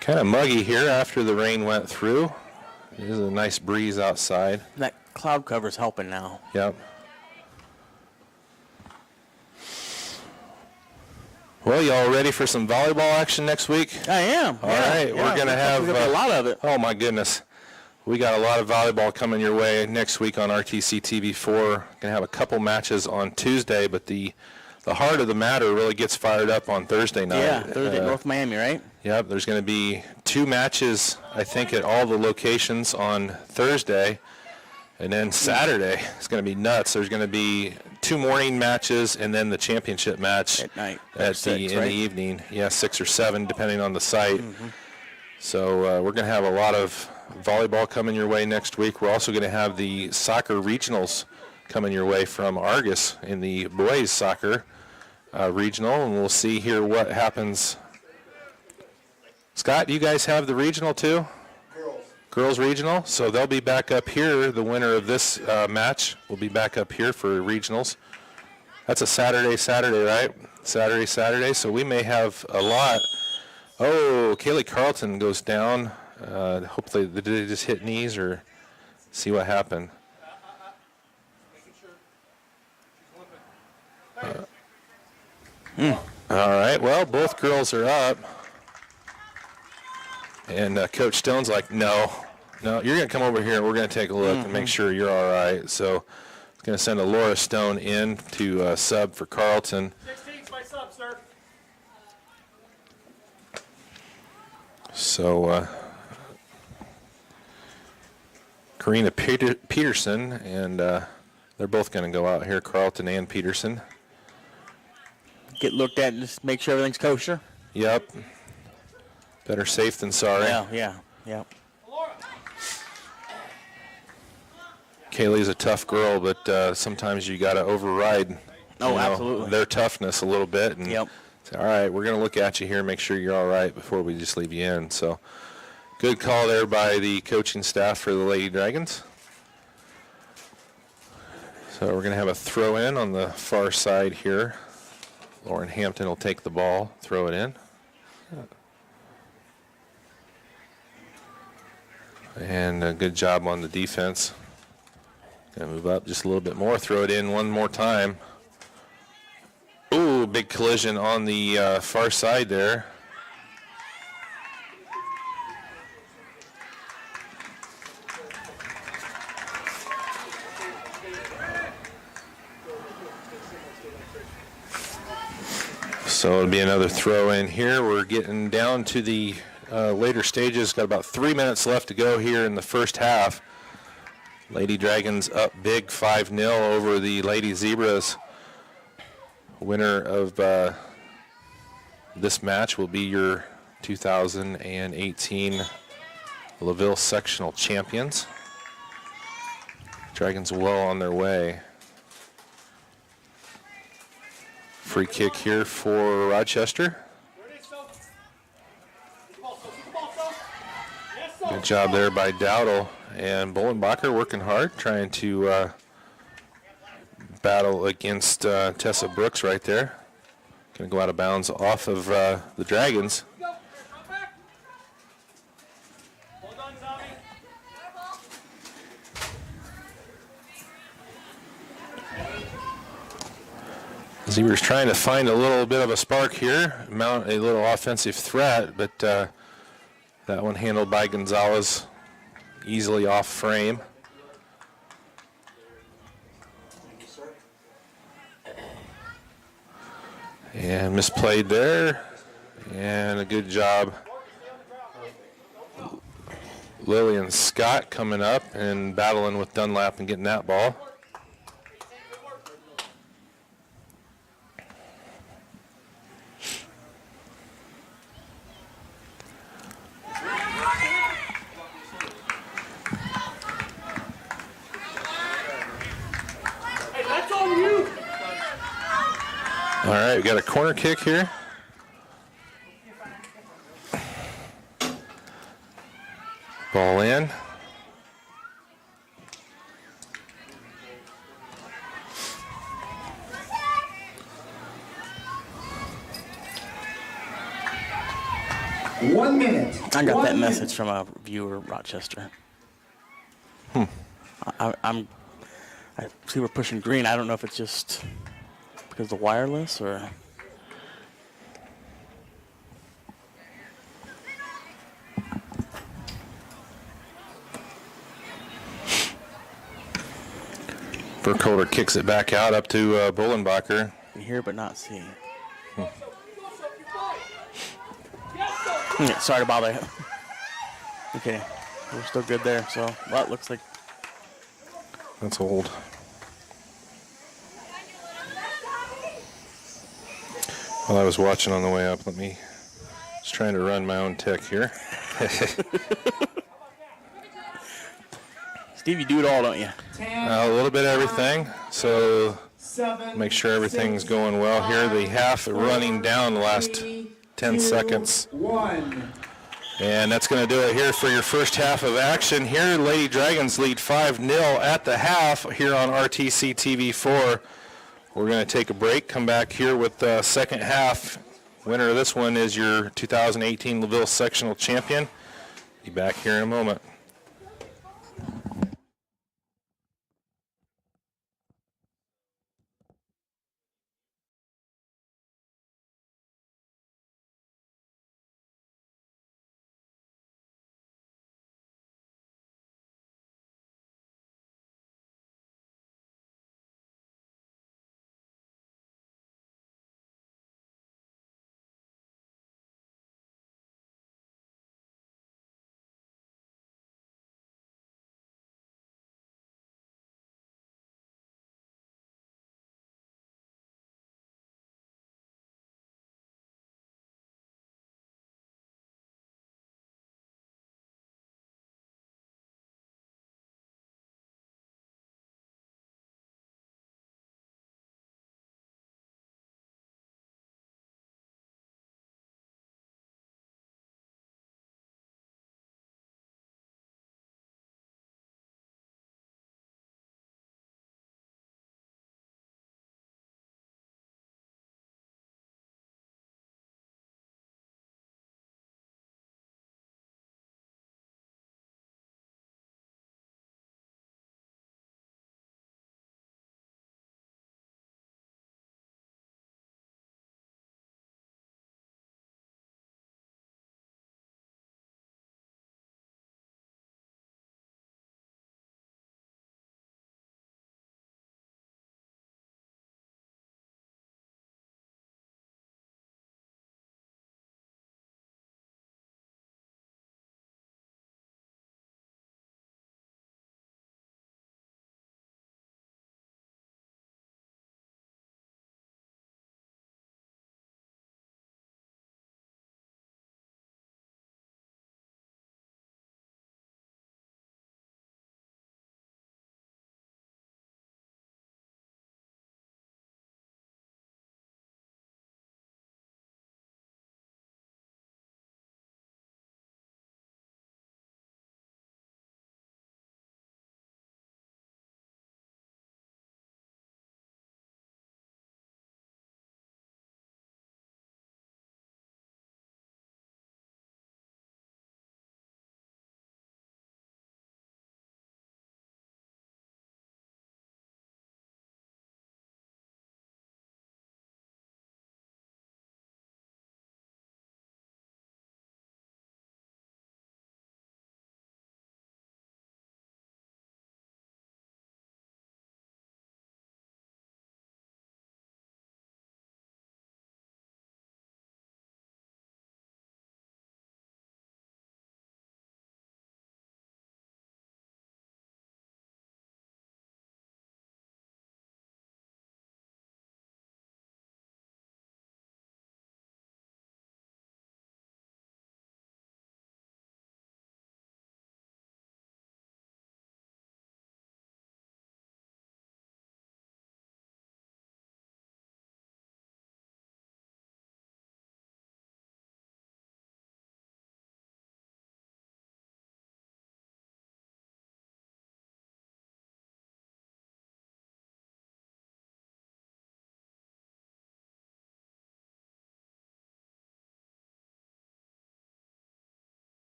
Kind of muggy here after the rain went through. There's a nice breeze outside. That cloud cover's helping now. Yep. Well, y'all ready for some volleyball action next week? I am. All right, we're going to have a lot of it. Oh, my goodness. We got a lot of volleyball coming your way next week on RTC TV4. Going to have a couple matches on Tuesday, but the heart of the matter really gets fired up on Thursday night. Yeah, Thursday, North Miami, right? Yep, there's going to be 2 matches, I think, at all the locations on Thursday. And then Saturday, it's going to be nuts. There's going to be 2 morning matches and then the championship match at night. In the evening. Yeah, 6 or 7, depending on the site. Mm-hmm. So we're going to have a lot of volleyball coming your way next week. We're also going to have the soccer regionals coming your way from Argos in the boys soccer regional, and we'll see here what happens. Scott, do you guys have the regional too? Girls regional, so they'll be back up here. The winner of this match will be back up here for regionals. That's a Saturday, right? Saturday, so we may have a lot. Oh, Kaylee Carlton goes down. Hopefully, did they just hit knees or see what happened? All right, well, both girls are up. And Coach Stone's like, no, No, you're going to come over here. We're going to take a look and make sure you're all right. So I'm going to send a Laura Stone in to sub for Carlton. 16's my sub, sir. So Karina Peterson, and they're both going to go out here, Carlton and Peterson. Get looked at and just make sure everything's kosher. Yep. Better safe than sorry. Yeah. Kaylee's a tough girl, but sometimes you got to override Absolutely. their toughness a little bit. And say, all right, we're going to look at you here, make sure you're all right before we just leave you in. So good call there by the coaching staff for the Lady Dragons. So we're going to have a throw in on the far side here. Lauren Hampton will take the ball, throw it in. And a good job on the defense. Gonna move up just a little bit more, throw it in one more time. Ooh, big collision on the far side there. So it'll be another throw in here. We're getting down to the later stages. Got about 3 minutes left to go here in the first half. Lady Dragons up big 5-0 over the Lady Zebras. Winner of this match will be your 2018 LaVille Sectional Champions. Dragons well on their way. Free kick here for Rochester. Good job there by Dowdle, and Bolenbacher working hard, trying to battle against Tessa Brooks right there. Going to go out of bounds off of the Dragons. Zebras trying to find a little bit of a spark here, mount a little offensive threat, but that one handled by Gonzalez easily off frame. And misplayed there, and a good job. Lillian Scott coming up and battling with Dunlap and getting that ball. All right, we got a corner kick here. Ball in. One minute. I got that message from a viewer, Rochester. I see we're pushing green. I don't know if it's just because of the wireless or. Burkholder kicks it back out up to Bolenbacher. Hear but not see. Yeah, sorry to bother you. Okay, we're still good there. So, well, it looks like that's old. While I was watching on the way up, just trying to run my own tech here. Steve, you do it all, don't you? A little bit of everything, so make sure everything's going well here. The half running down the last 10 seconds. And that's going to do it here for your first half of action. Here, Lady Dragons lead 5-0 at the half here on RTC TV4. We're going to take a break, come back here with the second half. Winner of this one is your 2018 LaVille Sectional Champion. Be back here in a moment.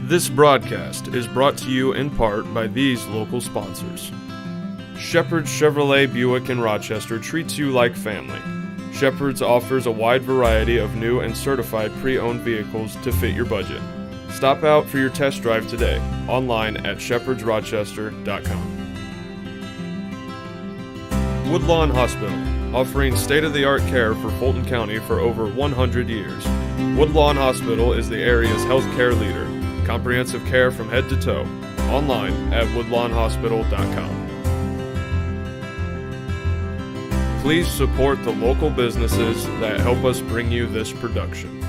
This broadcast is brought to you in part by these local sponsors. Shepherd's Chevrolet Buick in Rochester treats you like family. Shepherd's offers a wide variety of new and certified pre-owned vehicles to fit your budget. Stop out for your test drive today, online at shepherdsrochester.com. Woodlawn Hospital, offering state-of-the-art care for Fulton County for over 100 years. Woodlawn Hospital is the area's healthcare leader. Comprehensive care from head to toe. Online at woodlawnhospital.com. Please support the local businesses that help us bring you this production.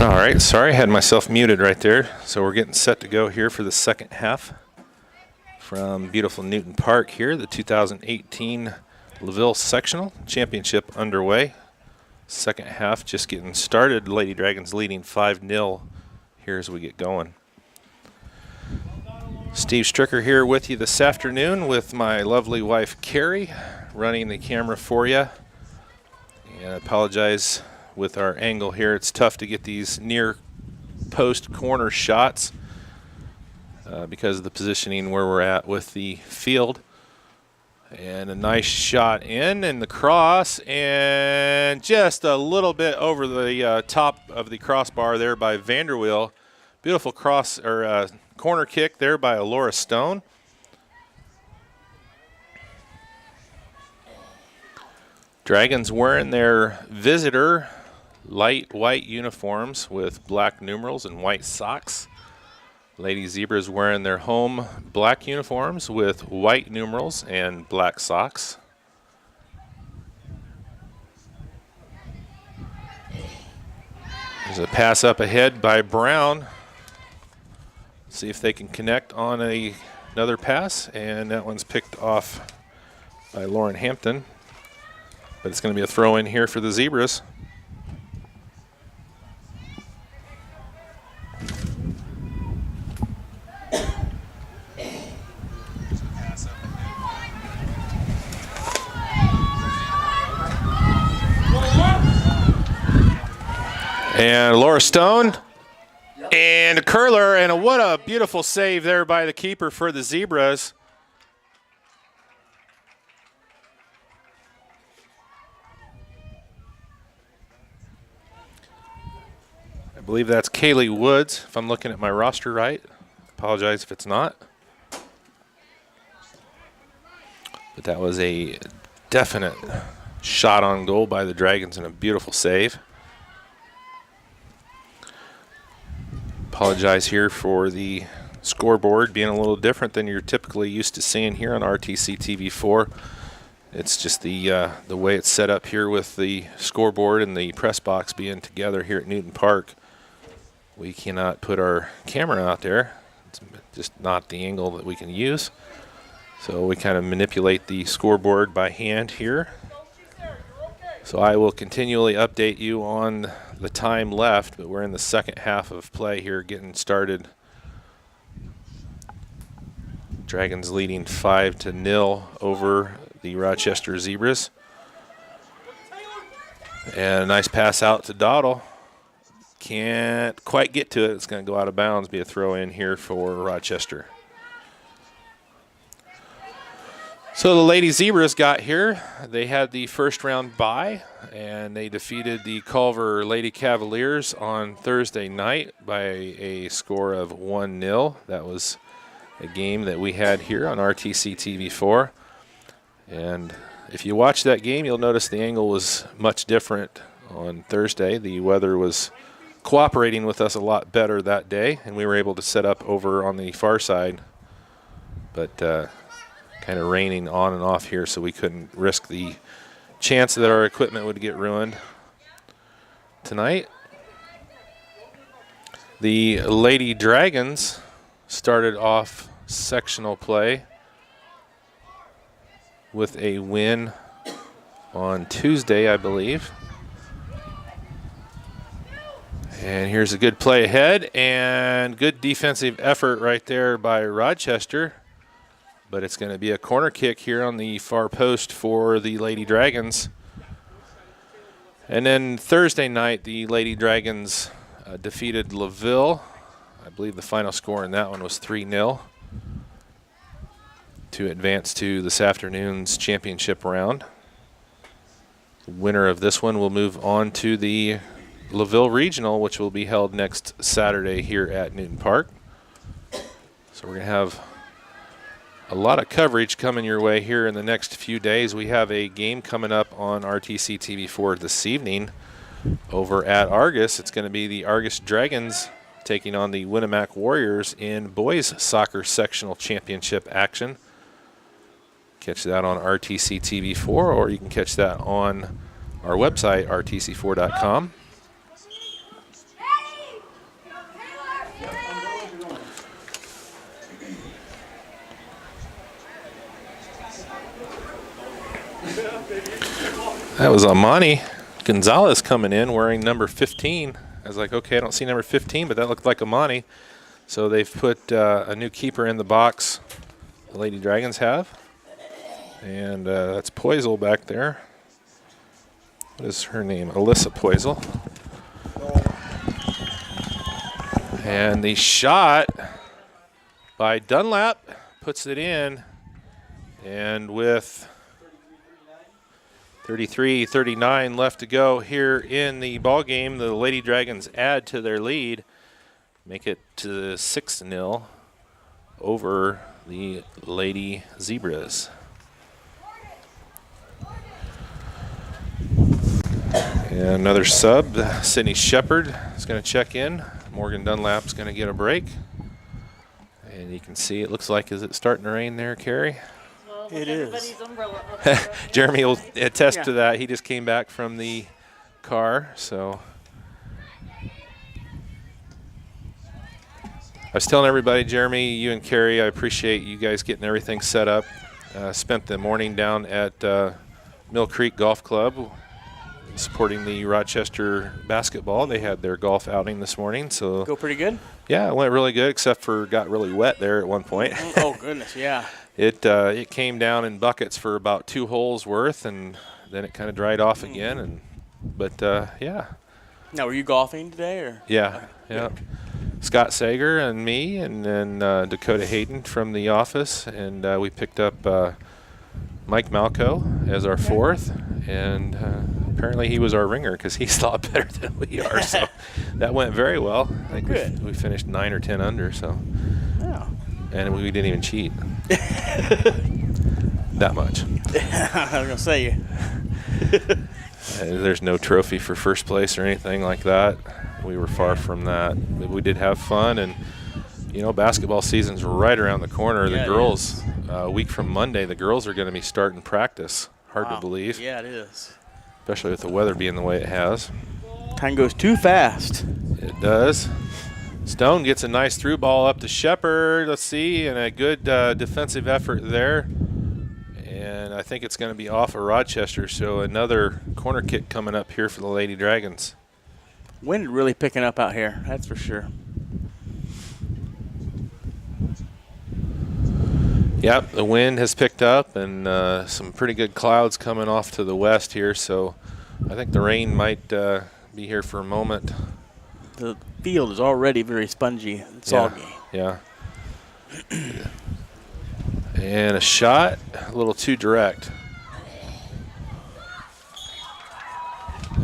All right, sorry, I had myself muted right there. So we're getting set to go here for the second half from beautiful Newton Park here, the 2018 LaVille Sectional Championship underway. Second half just getting started. Lady Dragons leading 5-0 here as we get going. Steve Stricker here with you this afternoon with my lovely wife Carrie running the camera for you. And I apologize with our angle here. It's tough to get these near post corner shots because of the positioning where we're at with the field. And a nice shot in and the cross, and just a little bit over the top of the crossbar there by Vanderweel. Beautiful cross or corner kick there by Laura Stone. Dragons wearing their visitor light white uniforms with black numerals and white socks. Lady Zebras wearing their home black uniforms with white numerals and black socks. There's a pass up ahead by Brown. See if they can connect on another pass, and that one's picked off by Lauren Hampton. But it's going to be a throw in here for the Zebras. And Laura Stone, and a curler, and what a beautiful save there by the keeper for the Zebras. I believe that's Kaylee Woods, if I'm looking at my roster right. Apologize if it's not. But that was a definite shot on goal by the Dragons and a beautiful save. Apologize here for the scoreboard being a little different than you're typically used to seeing here on RTC TV4. It's just the way it's set up here with the scoreboard and the press box being together here at Newton Park. We cannot put our camera out there. It's just not the angle that we can use. So we kind of manipulate the scoreboard by hand here. So I will continually update you on the time left, but we're in the second half of play here, getting started. Dragons leading 5-0 over the Rochester Zebras. And a nice pass out to Dowdle. Can't quite get to it. It's going to go out of bounds, be a throw in here for Rochester. So the Lady Zebras got here. They had the first round bye, and they defeated the Culver Lady Cavaliers on Thursday night by a score of 1-0. That was a game that we had here on RTC TV4. And if you watch that game, you'll notice the angle was much different on Thursday. The weather was cooperating with us a lot better that day, and we were able to set up over on the far side. But kind of raining on and off here, so we couldn't risk the chance that our equipment would get ruined tonight. The Lady Dragons started off sectional play with a win on Tuesday, I believe. And here's a good play ahead and good defensive effort right there by Rochester. But it's going to be a corner kick here on the far post for the Lady Dragons. And then Thursday night, the Lady Dragons defeated LaVille. I believe the final score in that one was 3-0 to advance to this afternoon's championship round. The winner of this one will move on to the LaVille Regional, which will be held next Saturday here at Newton Park. So we're going to have a lot of coverage coming your way here in the next few days. We have a game coming up on RTC TV4 this evening over at Argos. It's going to be the Argos Dragons taking on the Winnemac Warriors in boys soccer sectional championship action. Catch that on RTC TV4, or you can catch that on our website, rtc4.com. That was Amani Gonzalez coming in wearing number 15. I was like, okay, I don't see number 15, but that looked like Amani. So they've put a new keeper in the box, the Lady Dragons have. And that's Poisel back there. What is her name? Alyssa Poisel. And the shot by Dunlap puts it in. And with 33-39 left to go here in the ball game, the Lady Dragons add to their lead, make it to 6-0 over the Lady Zebras. And another sub, Sydney Shepard is going to check in. Morgan Dunlap's going to get a break. And you can see it looks like, is it starting to rain there, Carrie? It is. Jeremy will attest to that. He just came back from the car, so. I was telling everybody, Jeremy, you and Carrie, I appreciate you guys getting everything set up. Spent the morning down at Mill Creek Golf Club supporting the Rochester basketball. They had their golf outing this morning, so. Go pretty good? Yeah, it went really good, except for got really wet there at one point. Oh, goodness, yeah. It came down in buckets for about 2 holes worth, and then it kind of dried off again. But yeah. Now, were you golfing today, or? Yeah, yeah. Scott Sager and me, and then Dakota Hayden from the office, and we picked up Mike Malco as our fourth, and apparently he was our ringer because he's a lot better than we are. So that went very well. I think we finished 9 or 10 under. So. Yeah. And we didn't even cheat. That much. I was going to say. There's no trophy for first place or anything like that. We were far from that. But we did have fun, and, you know, basketball season's right around the corner. Yeah, the girls, a week from Monday, the girls are going to be starting practice. Hard to believe. Yeah, it is. Especially with the weather being the way it has. Time goes too fast. It does. Stone gets a nice through ball up to Shepard. Let's see, and a good defensive effort there. And I think it's going to be off of Rochester, so another corner kick coming up here for the Lady Dragons. Wind really picking up out here, that's for sure. Yep, the wind has picked up, and some pretty good clouds coming off to the west here, so I think the rain might be here for a moment. The field is already very spongy and soggy. Yeah. And a shot, a little too direct.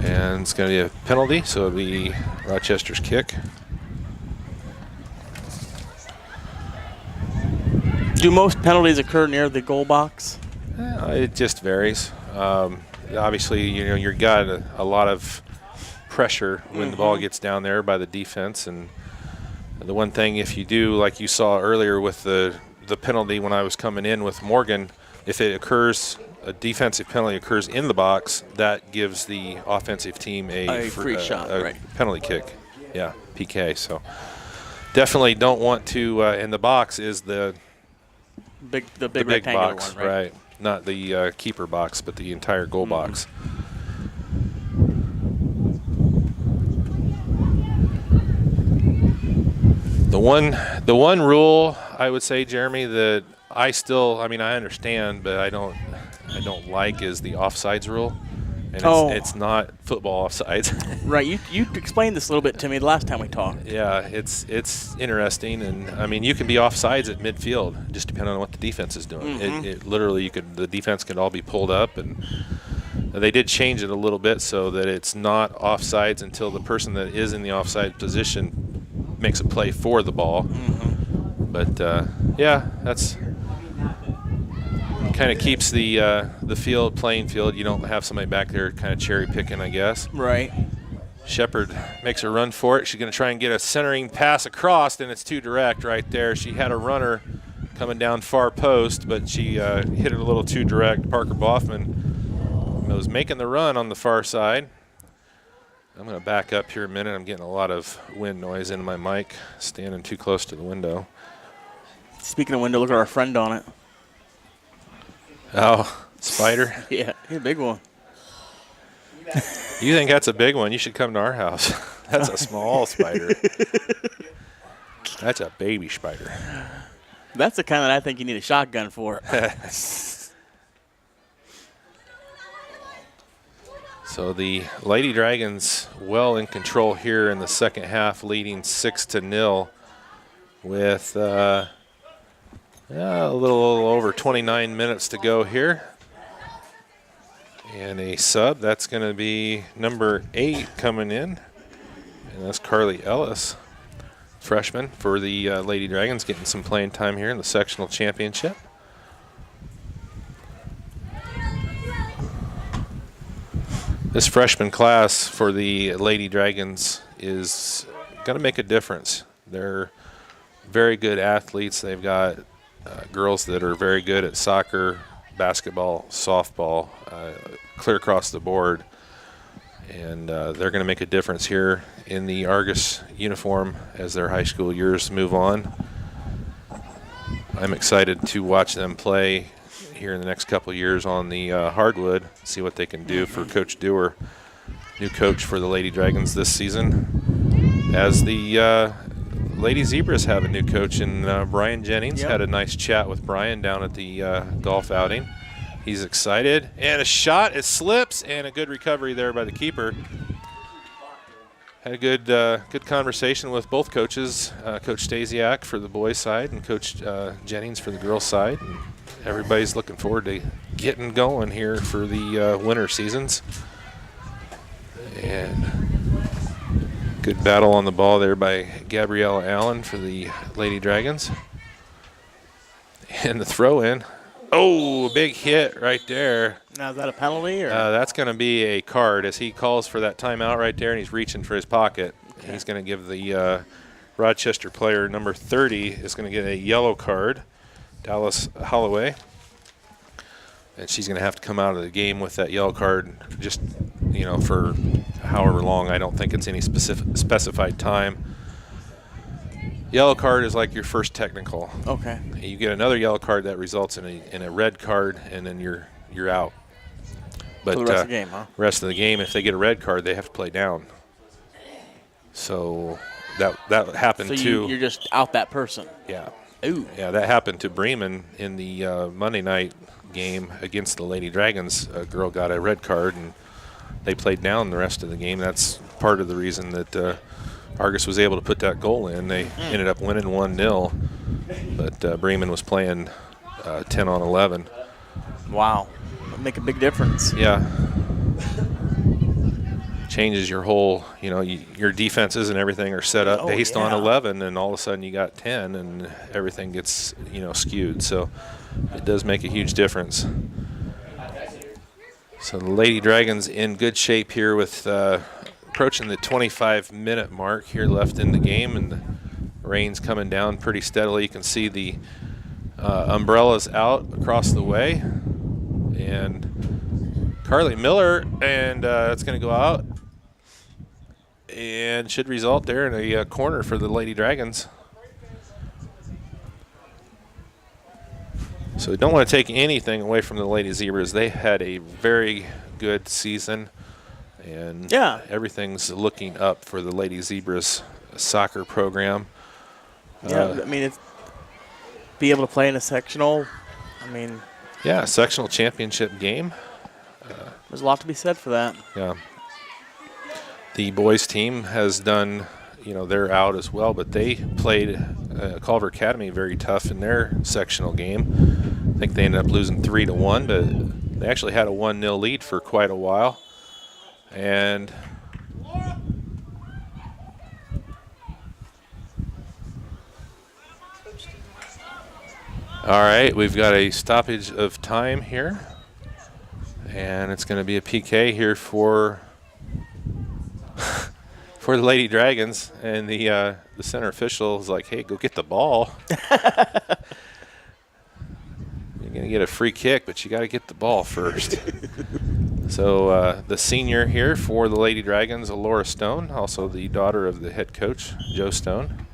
And it's going to be a penalty, so it'll be Rochester's kick. Do most penalties occur near the goal box? It just varies. Obviously, you know, you've got a lot of pressure when the ball gets down there by the defense. And the one thing, if you do, like you saw earlier with the penalty when I was coming in with Morgan, if it occurs, a defensive penalty occurs in the box, that gives the offensive team a free shot, right. Penalty kick. Yeah, PK. So definitely don't want to, in the box is the big big box, one, right? Not the keeper box, but the entire goal box. The one rule I would say, Jeremy, that I understand, but I don't like is the offsides rule. And it's not football offsides. Right. You explained this a little bit to me the last time we talked. Yeah, it's interesting, and I mean, you can be offsides at midfield, just depending on what the defense is doing. It literally, the defense could all be pulled up, and they did change it a little bit so that it's not offsides until the person that is in the offside position makes a play for the ball. But yeah, that's kind of keeps the playing field. You don't have somebody back there kind of cherry picking, I guess. Right. Shepard makes a run for it. She's going to try and get a centering pass across, and it's too direct right there. She had a runner coming down far post, but she hit it a little too direct. Parker Boffman was making the run on the far side. I'm going to back up here a minute. I'm getting a lot of wind noise in my mic, standing too close to the window. Speaking of window, look at our friend on it. Oh, spider? Yeah, he's a big one. You think that's a big one? You should come to our house. That's a small spider. That's a baby spider. That's the kind that I think you need a shotgun for. So the Lady Dragons well in control here in the second half, leading 6-0 with a little over 29 minutes to go here. And a sub, that's going to be number 8 coming in. And that's Carly Ellis, freshman for the Lady Dragons, getting some playing time here in the sectional championship. This freshman class for the Lady Dragons is going to make a difference. They're very good athletes. They've got girls that are very good at soccer, basketball, softball, clear across the board. And they're going to make a difference here in the Argos uniform as their high school years move on. I'm excited to watch them play here in the next couple of years on the hardwood, see what they can do for Coach Dewar, new coach for the Lady Dragons this season. As the Lady Zebras have a new coach in Brian Jennings. Had a nice chat with Brian down at the golf outing. He's excited, and a shot, it slips, and a good recovery there by the keeper. Had a good conversation with both coaches, Coach Stasiak for the boys' side and Coach Jennings for the girls' side. And everybody's looking forward to getting going here for the winter seasons. And good battle on the ball there by Gabriella Allen for the Lady Dragons. And the throw in. Oh, big hit right there. Now, is that a penalty? Or? That's going to be a card as he calls for that timeout right there, and he's reaching for his pocket. Okay. He's going to give the Rochester player number 30 is going to get a yellow card, Dallas Holloway. And she's going to have to come out of the game with that yellow card just, for however long. I don't think it's any specified time. Yellow card is like your first technical. Okay. You get another yellow card that results in a red card, and then you're out. But for the rest of the game, huh? Rest of the game, if they get a red card, they have to play down. So that happened too. So you're just out that person. Yeah. Ooh. Yeah, that happened to Bremen in the Monday night game against the Lady Dragons. A girl got a red card, and they played down the rest of the game. That's part of the reason that Argos was able to put that goal in. They ended up winning 1-0, but Bremen was playing 10 on 11. Wow. That'd make a big difference. Yeah. Changes your whole, your defenses and everything are set up based on 11, and all of a sudden you got 10, and everything gets, skewed. So it does make a huge difference. So the Lady Dragons in good shape here with approaching the 25-minute mark here left in the game, and the rain's coming down pretty steadily. You can see the umbrellas out across the way, and Carly Miller, and it's going to go out and should result there in a corner for the Lady Dragons. So we don't want to take anything away from the Lady Zebras. They had a very good season, and everything's looking up for the Lady Zebras soccer program. Yeah, I mean, it's be able to play in a sectional. I mean, yeah, sectional championship game. There's a lot to be said for that. Yeah. The boys team has done, they're out as well, but they played Culver Academy very tough in their sectional game. I think they ended up losing 3-1, but they actually had a 1-0 lead for quite a while. And all right, we've got a stoppage of time here, and it's going to be a PK here for the Lady Dragons, and the center official is like, "Hey, go get the ball. You're going to get a free kick, but you got to get the ball first." So the senior here for the Lady Dragons, Laura Stone, also the daughter of the head coach, Joe Stone.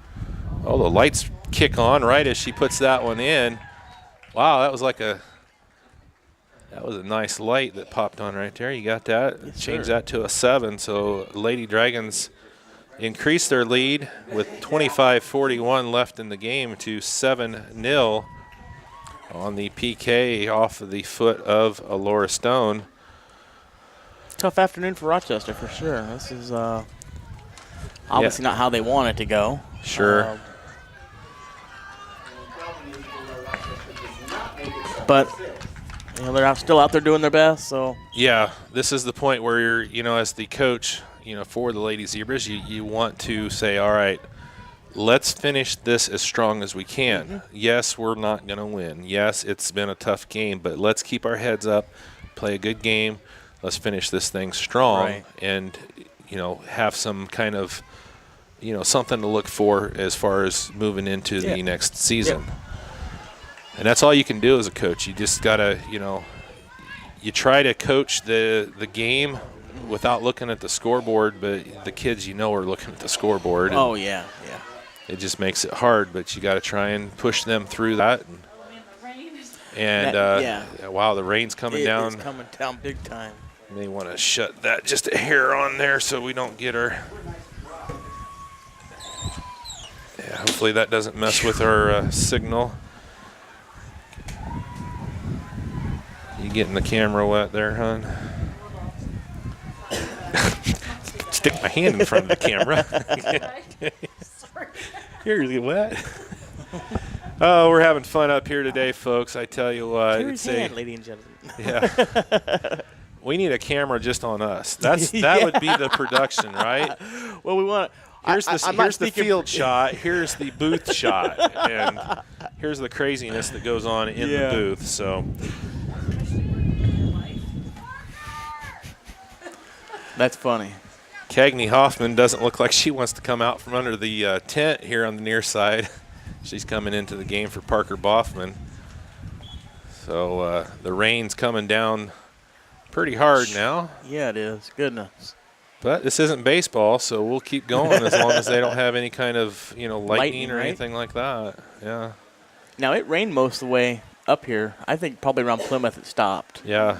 Oh, the lights kick on right as she puts that one in. Wow, that was a nice light that popped on right there. You got that? Yes, change sir. that to a 7. So Lady Dragons increased their lead with 25:41 left in the game to 7-0 on the PK off of the foot of Laura Stone. Tough afternoon for Rochester for sure. This is obviously not how they want it to go. Sure. But they're still out there doing their best. So yeah, this is the point where you're, as the coach, for the Lady Zebras, you want to say, all right, let's finish this as strong as we can. Mm-hmm. Yes, we're not going to win. Yes, it's been a tough game, but let's keep our heads up, play a good game. Let's finish this thing strong, and have some kind of something to look for as far as moving into the next season. Yeah. And that's all you can do as a coach. You just gotta, you try to coach the game without looking at the scoreboard, but the kids are looking at the scoreboard. Oh yeah. It just makes it hard, but you got to try and push them through that. And wow, the rain's coming down. It's coming down big time. May want to shut that just a hair on there so we don't get our. Yeah, hopefully that doesn't mess with our signal. You getting the camera wet there, hon? Stick my hand in front of the camera. You're wet. Oh, we're having fun up here today, folks. I tell you what. Here's hand, ladies and gentlemen. Yeah. We need a camera just on us. That would be the production, right? Well, we want. Here's the field shot. Here's the booth shot, and here's the craziness that goes on in the booth. So. That's funny. Cagney Hoffman doesn't look like she wants to come out from under the tent here on the near side. She's coming into the game for Parker Boffman. So the rain's coming down pretty hard now. Yeah, it is. Goodness. But this isn't baseball, so we'll keep going as long as they don't have any kind of lightning or anything like that. Yeah. Now it rained most of the way up here. I think probably around Plymouth it stopped. Yeah.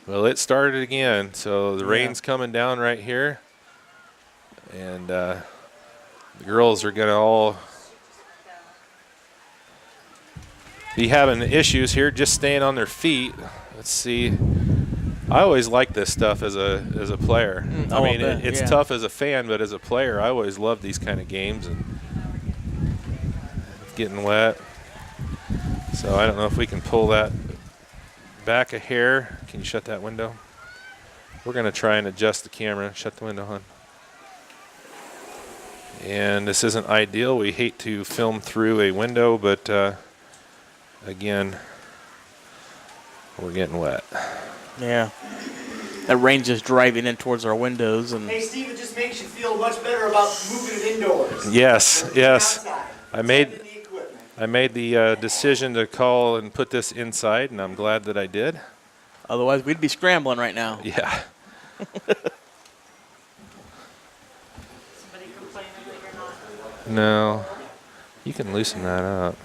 Well, it started again, so the rain's coming down right here. And the girls are going to all be having issues here just staying on their feet. Let's see. I always like this stuff as a player. I mean, it's tough as a fan, but as a player, I always love these kind of games. And it's getting wet. So I don't know if we can pull that back a hair. Can you shut that window? We're going to try and adjust the camera. Shut the window, hon. And this isn't ideal. We hate to film through a window, but again, we're getting wet. Yeah. That rain just driving in towards our windows. And Hey, Steve, it just makes you feel much better about moving it indoors. Yes, yes. Outside. I made The equipment. the decision to call and put this inside, and I'm glad that I did. otherwise, we'd be scrambling right now. Yeah. Somebody complaining that you're not. No. You can loosen that up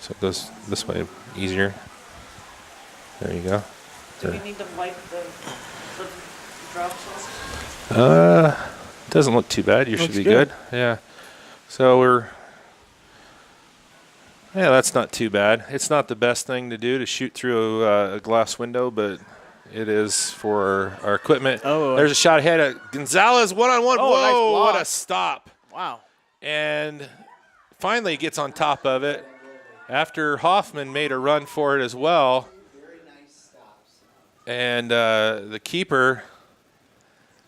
so it goes this way easier. There you go. Do we need to wipe the drop sauce? Doesn't look too bad. You should Looks be good. good. Yeah. So that's not too bad. It's not the best thing to do to shoot through a glass window, but it is for our equipment. Oh, there's a shot ahead of Gonzalez, one-on-one. Oh, Whoa, nice block. what a stop. Wow. And finally gets on top of it after Hoffman made a run for it as well. And the keeper.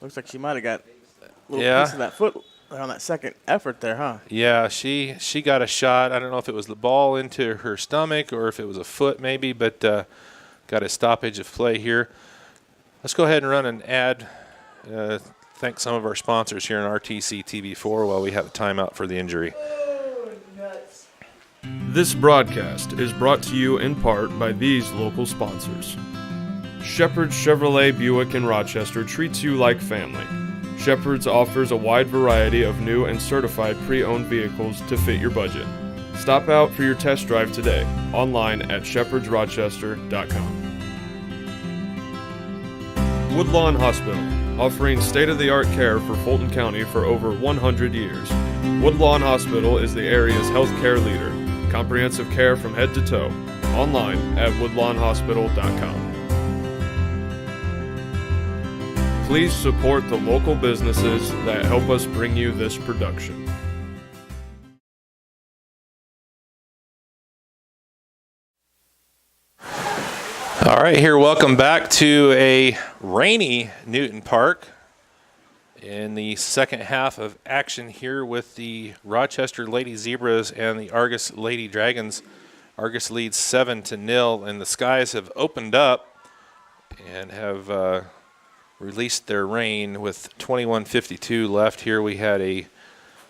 Looks like she might have got a little piece of that foot on that second effort there, huh? Yeah, she got a shot. I don't know if it was the ball into her stomach or if it was a foot maybe, but got a stoppage of play here. Let's go ahead and run an ad. Thank some of our sponsors here in RTC TV4 while we have a timeout for the injury. This broadcast is brought to you in part by these local sponsors. Shepherd's Chevrolet Buick in Rochester treats you like family. Shepherd's offers a wide variety of new and certified pre-owned vehicles to fit your budget. Stop out for your test drive today, online at shepherdsrochester.com. Woodlawn Hospital, offering state-of-the-art care for Fulton County for over 100 years. Woodlawn Hospital is the area's healthcare leader. Comprehensive care from head to toe. Online at woodlawnhospital.com. Please support the local businesses that help us bring you this production. All right, here, welcome back to a rainy Newton Park in the second half of action here with the Rochester Lady Zebras and the Argos Lady Dragons. Argos leads 7-0, and the skies have opened up and have released their rain with 21:52 left. Here we had a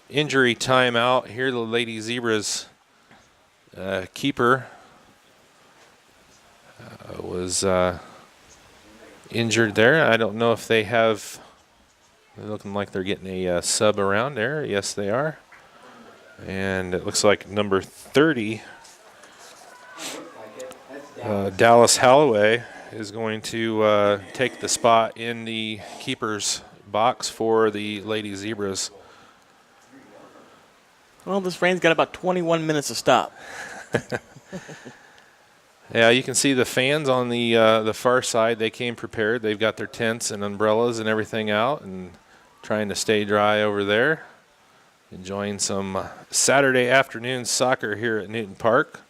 injury timeout. Here the Lady Zebras keeper was injured there. I don't know if they have, they're looking like they're getting a sub around there. Yes, they are. And it looks like number 30, Dallas Holloway, is going to take the spot in the keeper's box for the Lady Zebras. Well, this rain's got about 21 minutes to stop. Yeah, you can see the fans on the far side. They came prepared. They've got their tents and umbrellas and everything out and trying to stay dry over there. Enjoying some Saturday afternoon soccer here at Newton Park.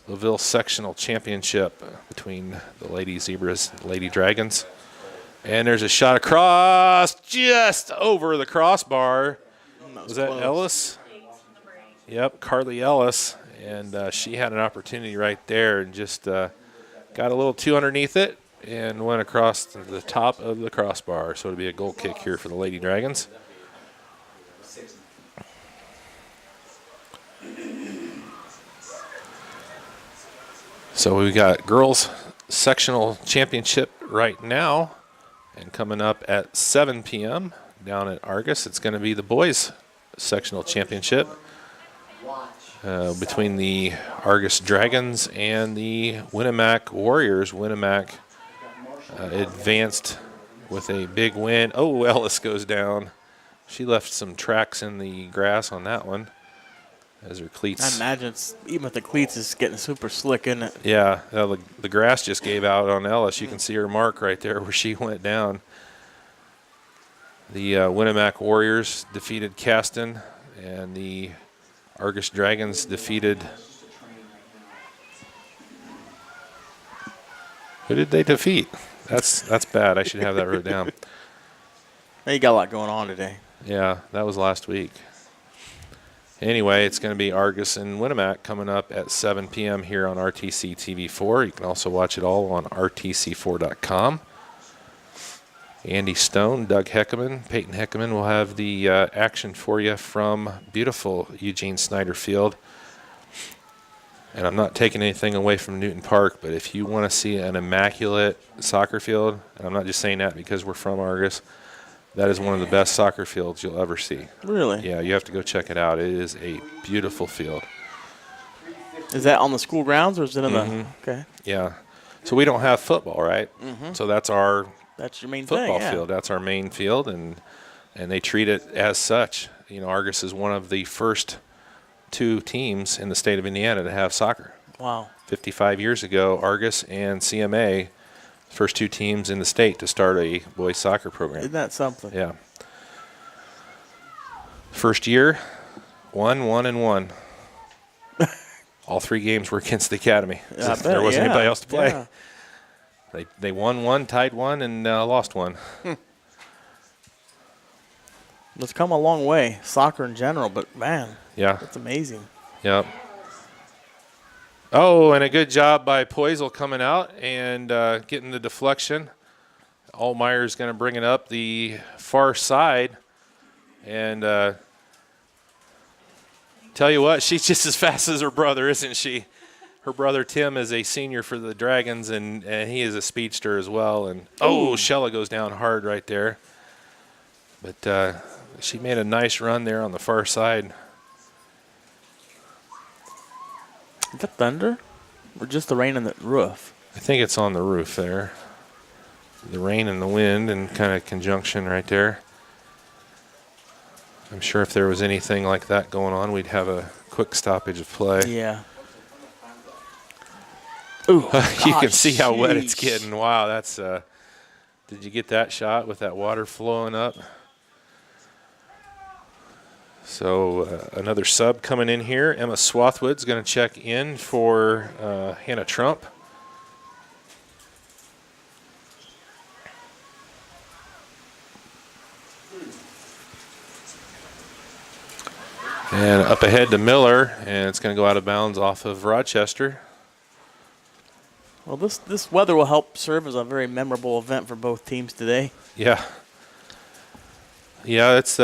LaVille Sectional Championship between the Lady Zebras and the Lady Dragons. And there's a shot across, just over the crossbar. Was that close. Ellis? Yep, Carly Ellis. And she had an opportunity right there and just got a little too underneath it and went across to the top of the crossbar. So it'll be a goal kick here for the Lady Dragons. So we got girls sectional championship right now, and coming up at 7 p.m. down at Argos, it's going to be the boys sectional championship between the Argos Dragons and the Winnemac Warriors. Winnemac advanced with a big win. Oh, Ellis goes down. She left some tracks in the grass on that one. As her cleats. I imagine even with the cleats, it's getting super slick, isn't it? Yeah, the grass just gave out on Ellis. You can see her mark right there where she went down. The Winnemac Warriors defeated Caston, and the Argos Dragons defeated Who did they defeat? That's bad. I should have that written down. You got a lot going on today. Yeah, that was last week. Anyway, it's going to be Argos and Winnemac coming up at 7 p.m. here on RTC TV4. You can also watch it all on rtc4.com. Andy Stone, Doug Heckeman, Peyton Heckeman will have the action for you from beautiful Eugene Snyder Field. And I'm not taking anything away from Newton Park, but if you want to see an immaculate soccer field, and I'm not just saying that because we're from Argos, that is one of the best soccer fields you'll ever see. Really? Yeah, you have to go check it out. It is a beautiful field. Is that on the school grounds or is it in the? Okay. Yeah. So we don't have football, right? So that's our That's your main football thing. Yeah. field. That's our main field, and they treat it as such. You know, Argos is one of the first 2 teams in the state of Indiana to have soccer. Wow. 55 years ago, Argos and CMA, first 2 teams in the state to start a boys soccer program. Isn't that something? Yeah. First year, 1-1-1. All 3 games were against the academy. Yeah, I bet, there wasn't yeah. anybody else to play. Yeah. They won 1, tied 1, and lost 1. It's come a long way, soccer in general, but man, Yeah. that's amazing. Yep. Oh, and a good job by Poisel coming out and getting the deflection. Allmeyer's going to bring it up the far side. And tell you what, she's just as fast as her brother, isn't she? Her brother Tim is a senior for the Dragons, and he is a speedster as well. And Shella goes down hard right there. But she made a nice run there on the far side. Is that thunder or just the rain on the roof? I think it's on the roof there. The rain and the wind and kind of conjunction right there. I'm sure if there was anything like that going on, we'd have a quick stoppage of play. Yeah. Ooh, You can see how wet it's getting. Wow, that's did you get that shot with that water flowing up? So another sub coming in here. Emma Swathwood's going to check in for Hannah Trump. And up ahead to Miller, and it's going to go out of bounds off of Rochester. Well, this weather will help serve as a very memorable event for both teams today. Yeah. Yeah, it's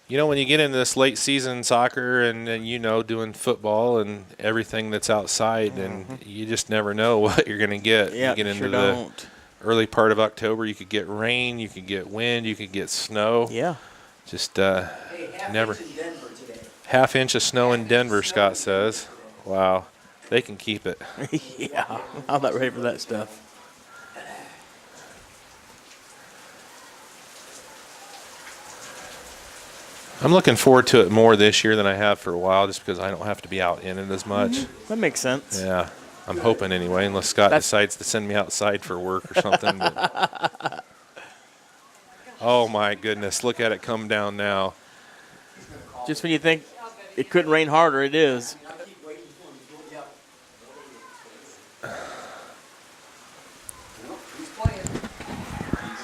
you know, when you get into this late season soccer and you know, doing football and everything that's outside, and you just never know what you're going to get. Yeah, you get into sure the don't. early part of October, you could get rain, you could get wind, you could get snow. Yeah. Just never. Half inch of snow in Denver, Scott says. Wow. They can keep it. Yeah, I'm not ready for that stuff. I'm looking forward to it more this year than I have for a while, just because I don't have to be out in it as much. That makes sense. Yeah, I'm hoping anyway, unless Scott decides to send me outside for work or something. But oh my goodness, look at it come down now. Just when you think it couldn't rain harder, it is.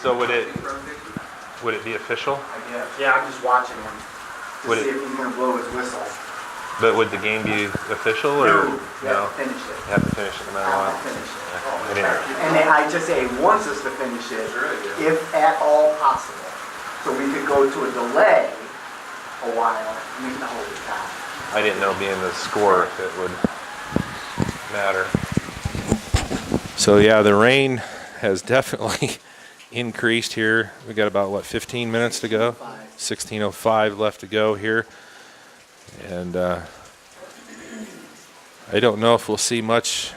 So would it be official? Yeah, I'm just watching him to Would see it- if he's going to blow his whistle. But would the game be official or no? Finish it. You have to finish it no matter what. Finish it. I didn't- And then I just say he wants us to finish it, if at all possible. So we could go to a delay a while, and we can hold it down. I didn't know being the score if it would matter. So yeah, the rain has definitely increased here. We got about, what, 15 minutes to go? 16:05 left to go here. And I don't know if we'll see much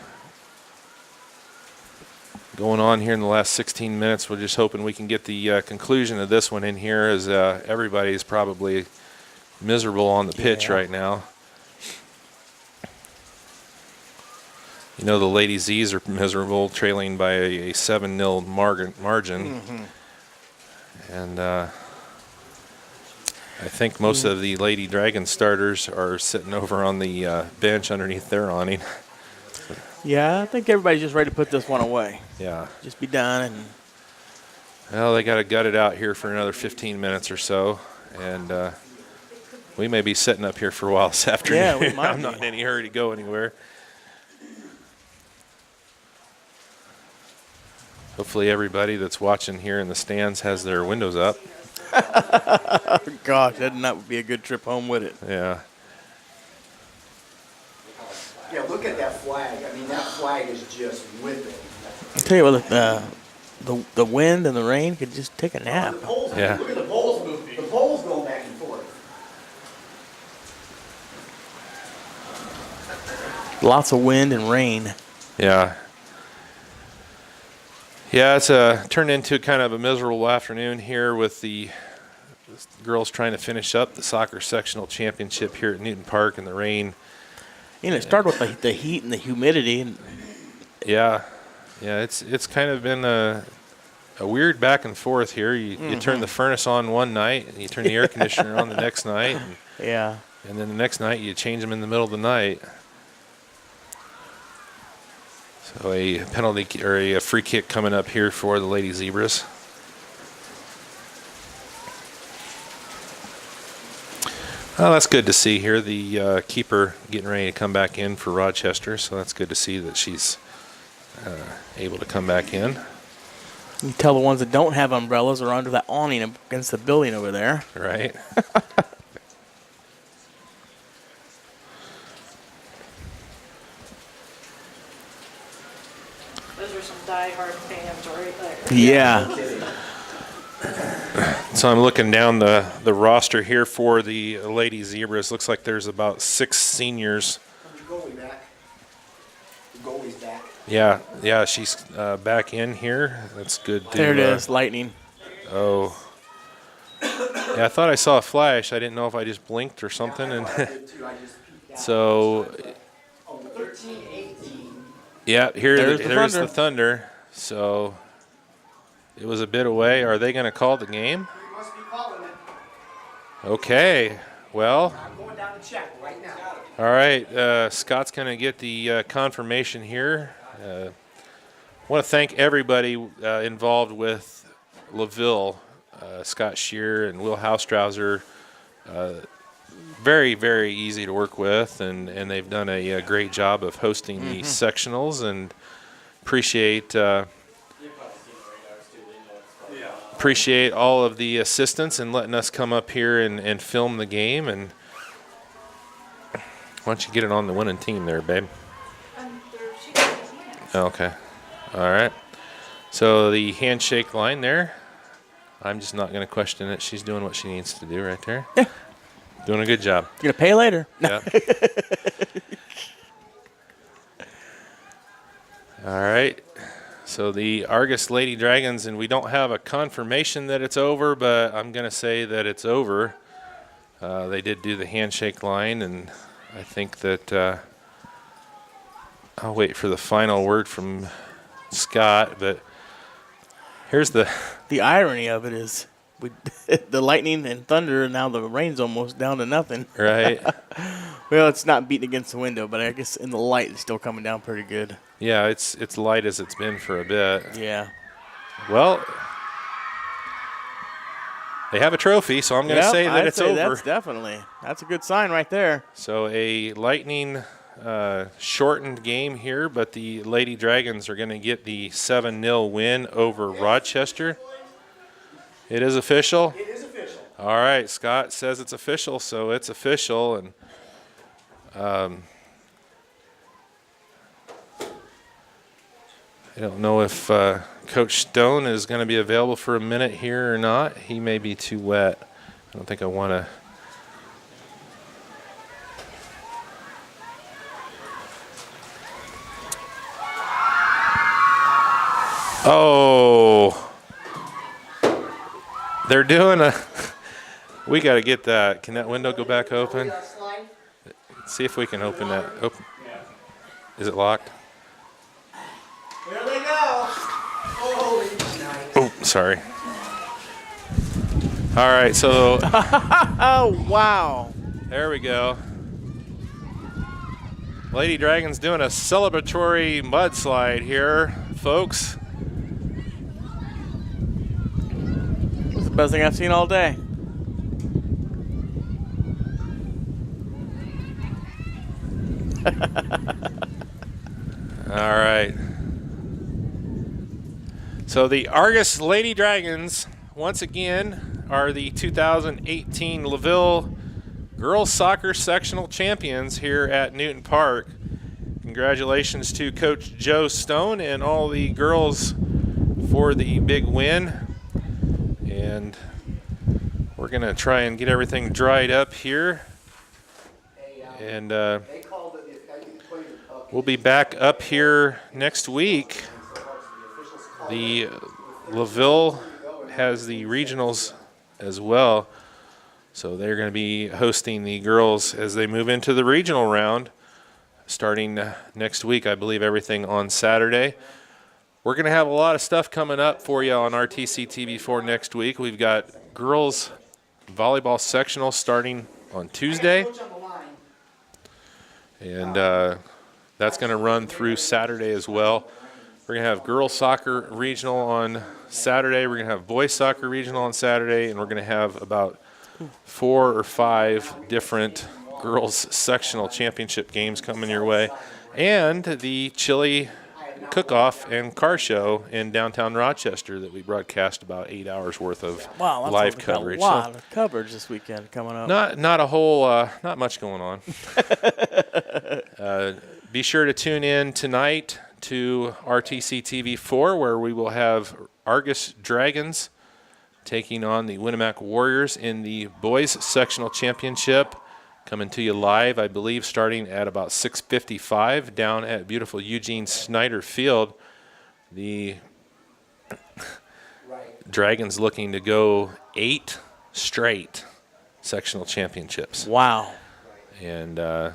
going on here in the last 16 minutes. We're just hoping we can get the conclusion of this one in here, as everybody's probably miserable on the pitch right now. You know, the Lady Z's are miserable, trailing by a 7-0 margin. And I think most of the Lady Dragon starters are sitting over on the bench underneath their awning. Yeah, I think everybody's just ready to put this one away. Yeah. Just be done. And Well, they got to gut it out here for another 15 minutes or so, and we may be sitting up here for a while this afternoon. Yeah, we might I'm not in any hurry to go anywhere. Hopefully everybody that's watching here in the stands has their windows up. Gosh, that would be a good trip home with it. Yeah. Yeah, look at that flag. I mean, that flag is just whipping. I'll tell you what, the wind and the rain could just take a nap. The poles, Yeah. look at the poles moving. The poles going back and forth. Lots of wind and rain. Yeah. Yeah, it's turned into kind of a miserable afternoon here with the girls trying to finish up the soccer sectional championship here at Newton Park in the rain. You know, it started with the heat and the humidity. And Yeah. Yeah, it's kind of been a weird back and forth here. You turn the furnace on one night, and you turn the air conditioner on the next night. yeah. And then the next night you change them in the middle of the night. So a penalty or a free kick coming up here for the Lady Zebras. Well, that's good to see here. The keeper getting ready to come back in for Rochester, so that's good to see that she's able to come back in. You tell the ones that don't have umbrellas are under that awning against the building over there. Right. Those are some diehard fans right there. Yeah. So I'm looking down the roster here for the Lady Zebras. Looks like there's about 6 seniors. The goalie back. The goalie's back. Yeah, she's back in here. That's good. There it is, lightning. Oh. Yeah, I thought I saw a flash. I didn't know if I just blinked or something. And so, yeah, here's the Thunder. So it was a bit away. Are they going to call the game? Okay. Well. I'm going down to check right now. All right. Scott's going to get the confirmation here. I want to thank everybody involved with LaVille, Scott Shear and Will Haustrauser. Very, very easy to work with, and they've done a great job of hosting the sectionals, and appreciate all of the assistance and letting us come up here and film the game. And why don't you get it on the winning team there, babe? Okay. All right. So the handshake line there, I'm just not going to question it. She's doing what she needs to do right there. Yeah. Doing a good job. You're going to pay later. Yeah. All right. So the Argos Lady Dragons, and we don't have a confirmation that it's over, but I'm going to say that it's over. They did do the handshake line, and I think that I'll wait for the final word from Scott, but here's the irony of it is the lightning and thunder, and now the rain's almost down to nothing. Right. Well, it's not beating against the window, but I guess in the light it's still coming down pretty good. Yeah, it's light as it's been for a bit. Yeah. Well, they have a trophy, so I'm going to say that it's over. That's a good sign right there. So a lightning shortened game here, but the Lady Dragons are going to get the 7-0 win over Rochester. It is official? It is official. All right, Scott says it's official, so it's official. And I don't know if Coach Stone is going to be available for a minute here or not. He may be too wet. I don't think I want to. Oh, they're doing a, we got to get that. Can that window go back open? See if we can open that. Open. Is it locked? There they go. Holy Oh, sorry. All right, so. Oh, wow. There we go. Lady Dragons doing a celebratory mudslide here, folks. It's the best thing I've seen all day. All right. So the Argos Lady Dragons, once again, are the 2018 LaVille Girls Soccer Sectional Champions here at Newton Park. Congratulations to Coach Joe Stone and all the girls for the big win. And we're going to try and get everything dried up here. And we'll be back up here next week. The LaVille has the regionals as well. So they're going to be hosting the girls as they move into the regional round starting next week. I believe everything on Saturday. We're going to have a lot of stuff coming up for you on RTC TV4 next week. We've got girls volleyball sectional starting on Tuesday. And that's going to run through Saturday as well. We're going to have girls soccer regional on Saturday. We're going to have boys soccer regional on Saturday. And we're going to have about 4 or 5 different girls sectional championship games coming your way. And the chili cook-off and car show in downtown Rochester that we broadcast about 8 hours worth of live coverage. A lot of coverage this weekend coming up. Not a whole, not much going on. Be sure to tune in tonight to RTC TV4 where we will have Argos Dragons taking on the Winnemac Warriors in the boys sectional championship. Coming to you live, I believe, starting at about 6:55 down at beautiful Eugene Snyder Field. The Dragons looking to go 8 straight sectional championships. Wow. And they're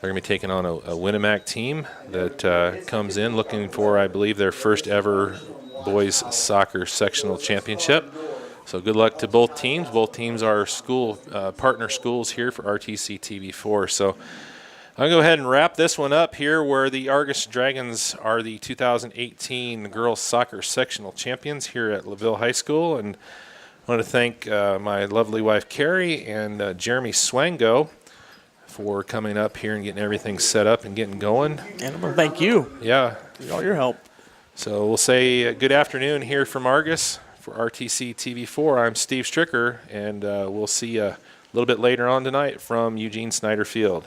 going to be taking on a Winnemac team that comes in looking for, I believe, their first ever boys soccer sectional championship. So good luck to both teams. Both teams are school partner schools here for RTC TV4. So I'm going to go ahead and wrap this one up here where the Argos Dragons are the 2018 girls soccer sectional champions here at LaVille High School. And I want to thank my lovely wife Carrie and Jeremy Swango for coming up here and getting everything set up and getting going. And I'm going to thank you. Yeah. For all your help. So we'll say good afternoon here from Argos. For RTC TV4, I'm Steve Stricker, and we'll see you a little bit later on tonight from Eugene Snyder Field.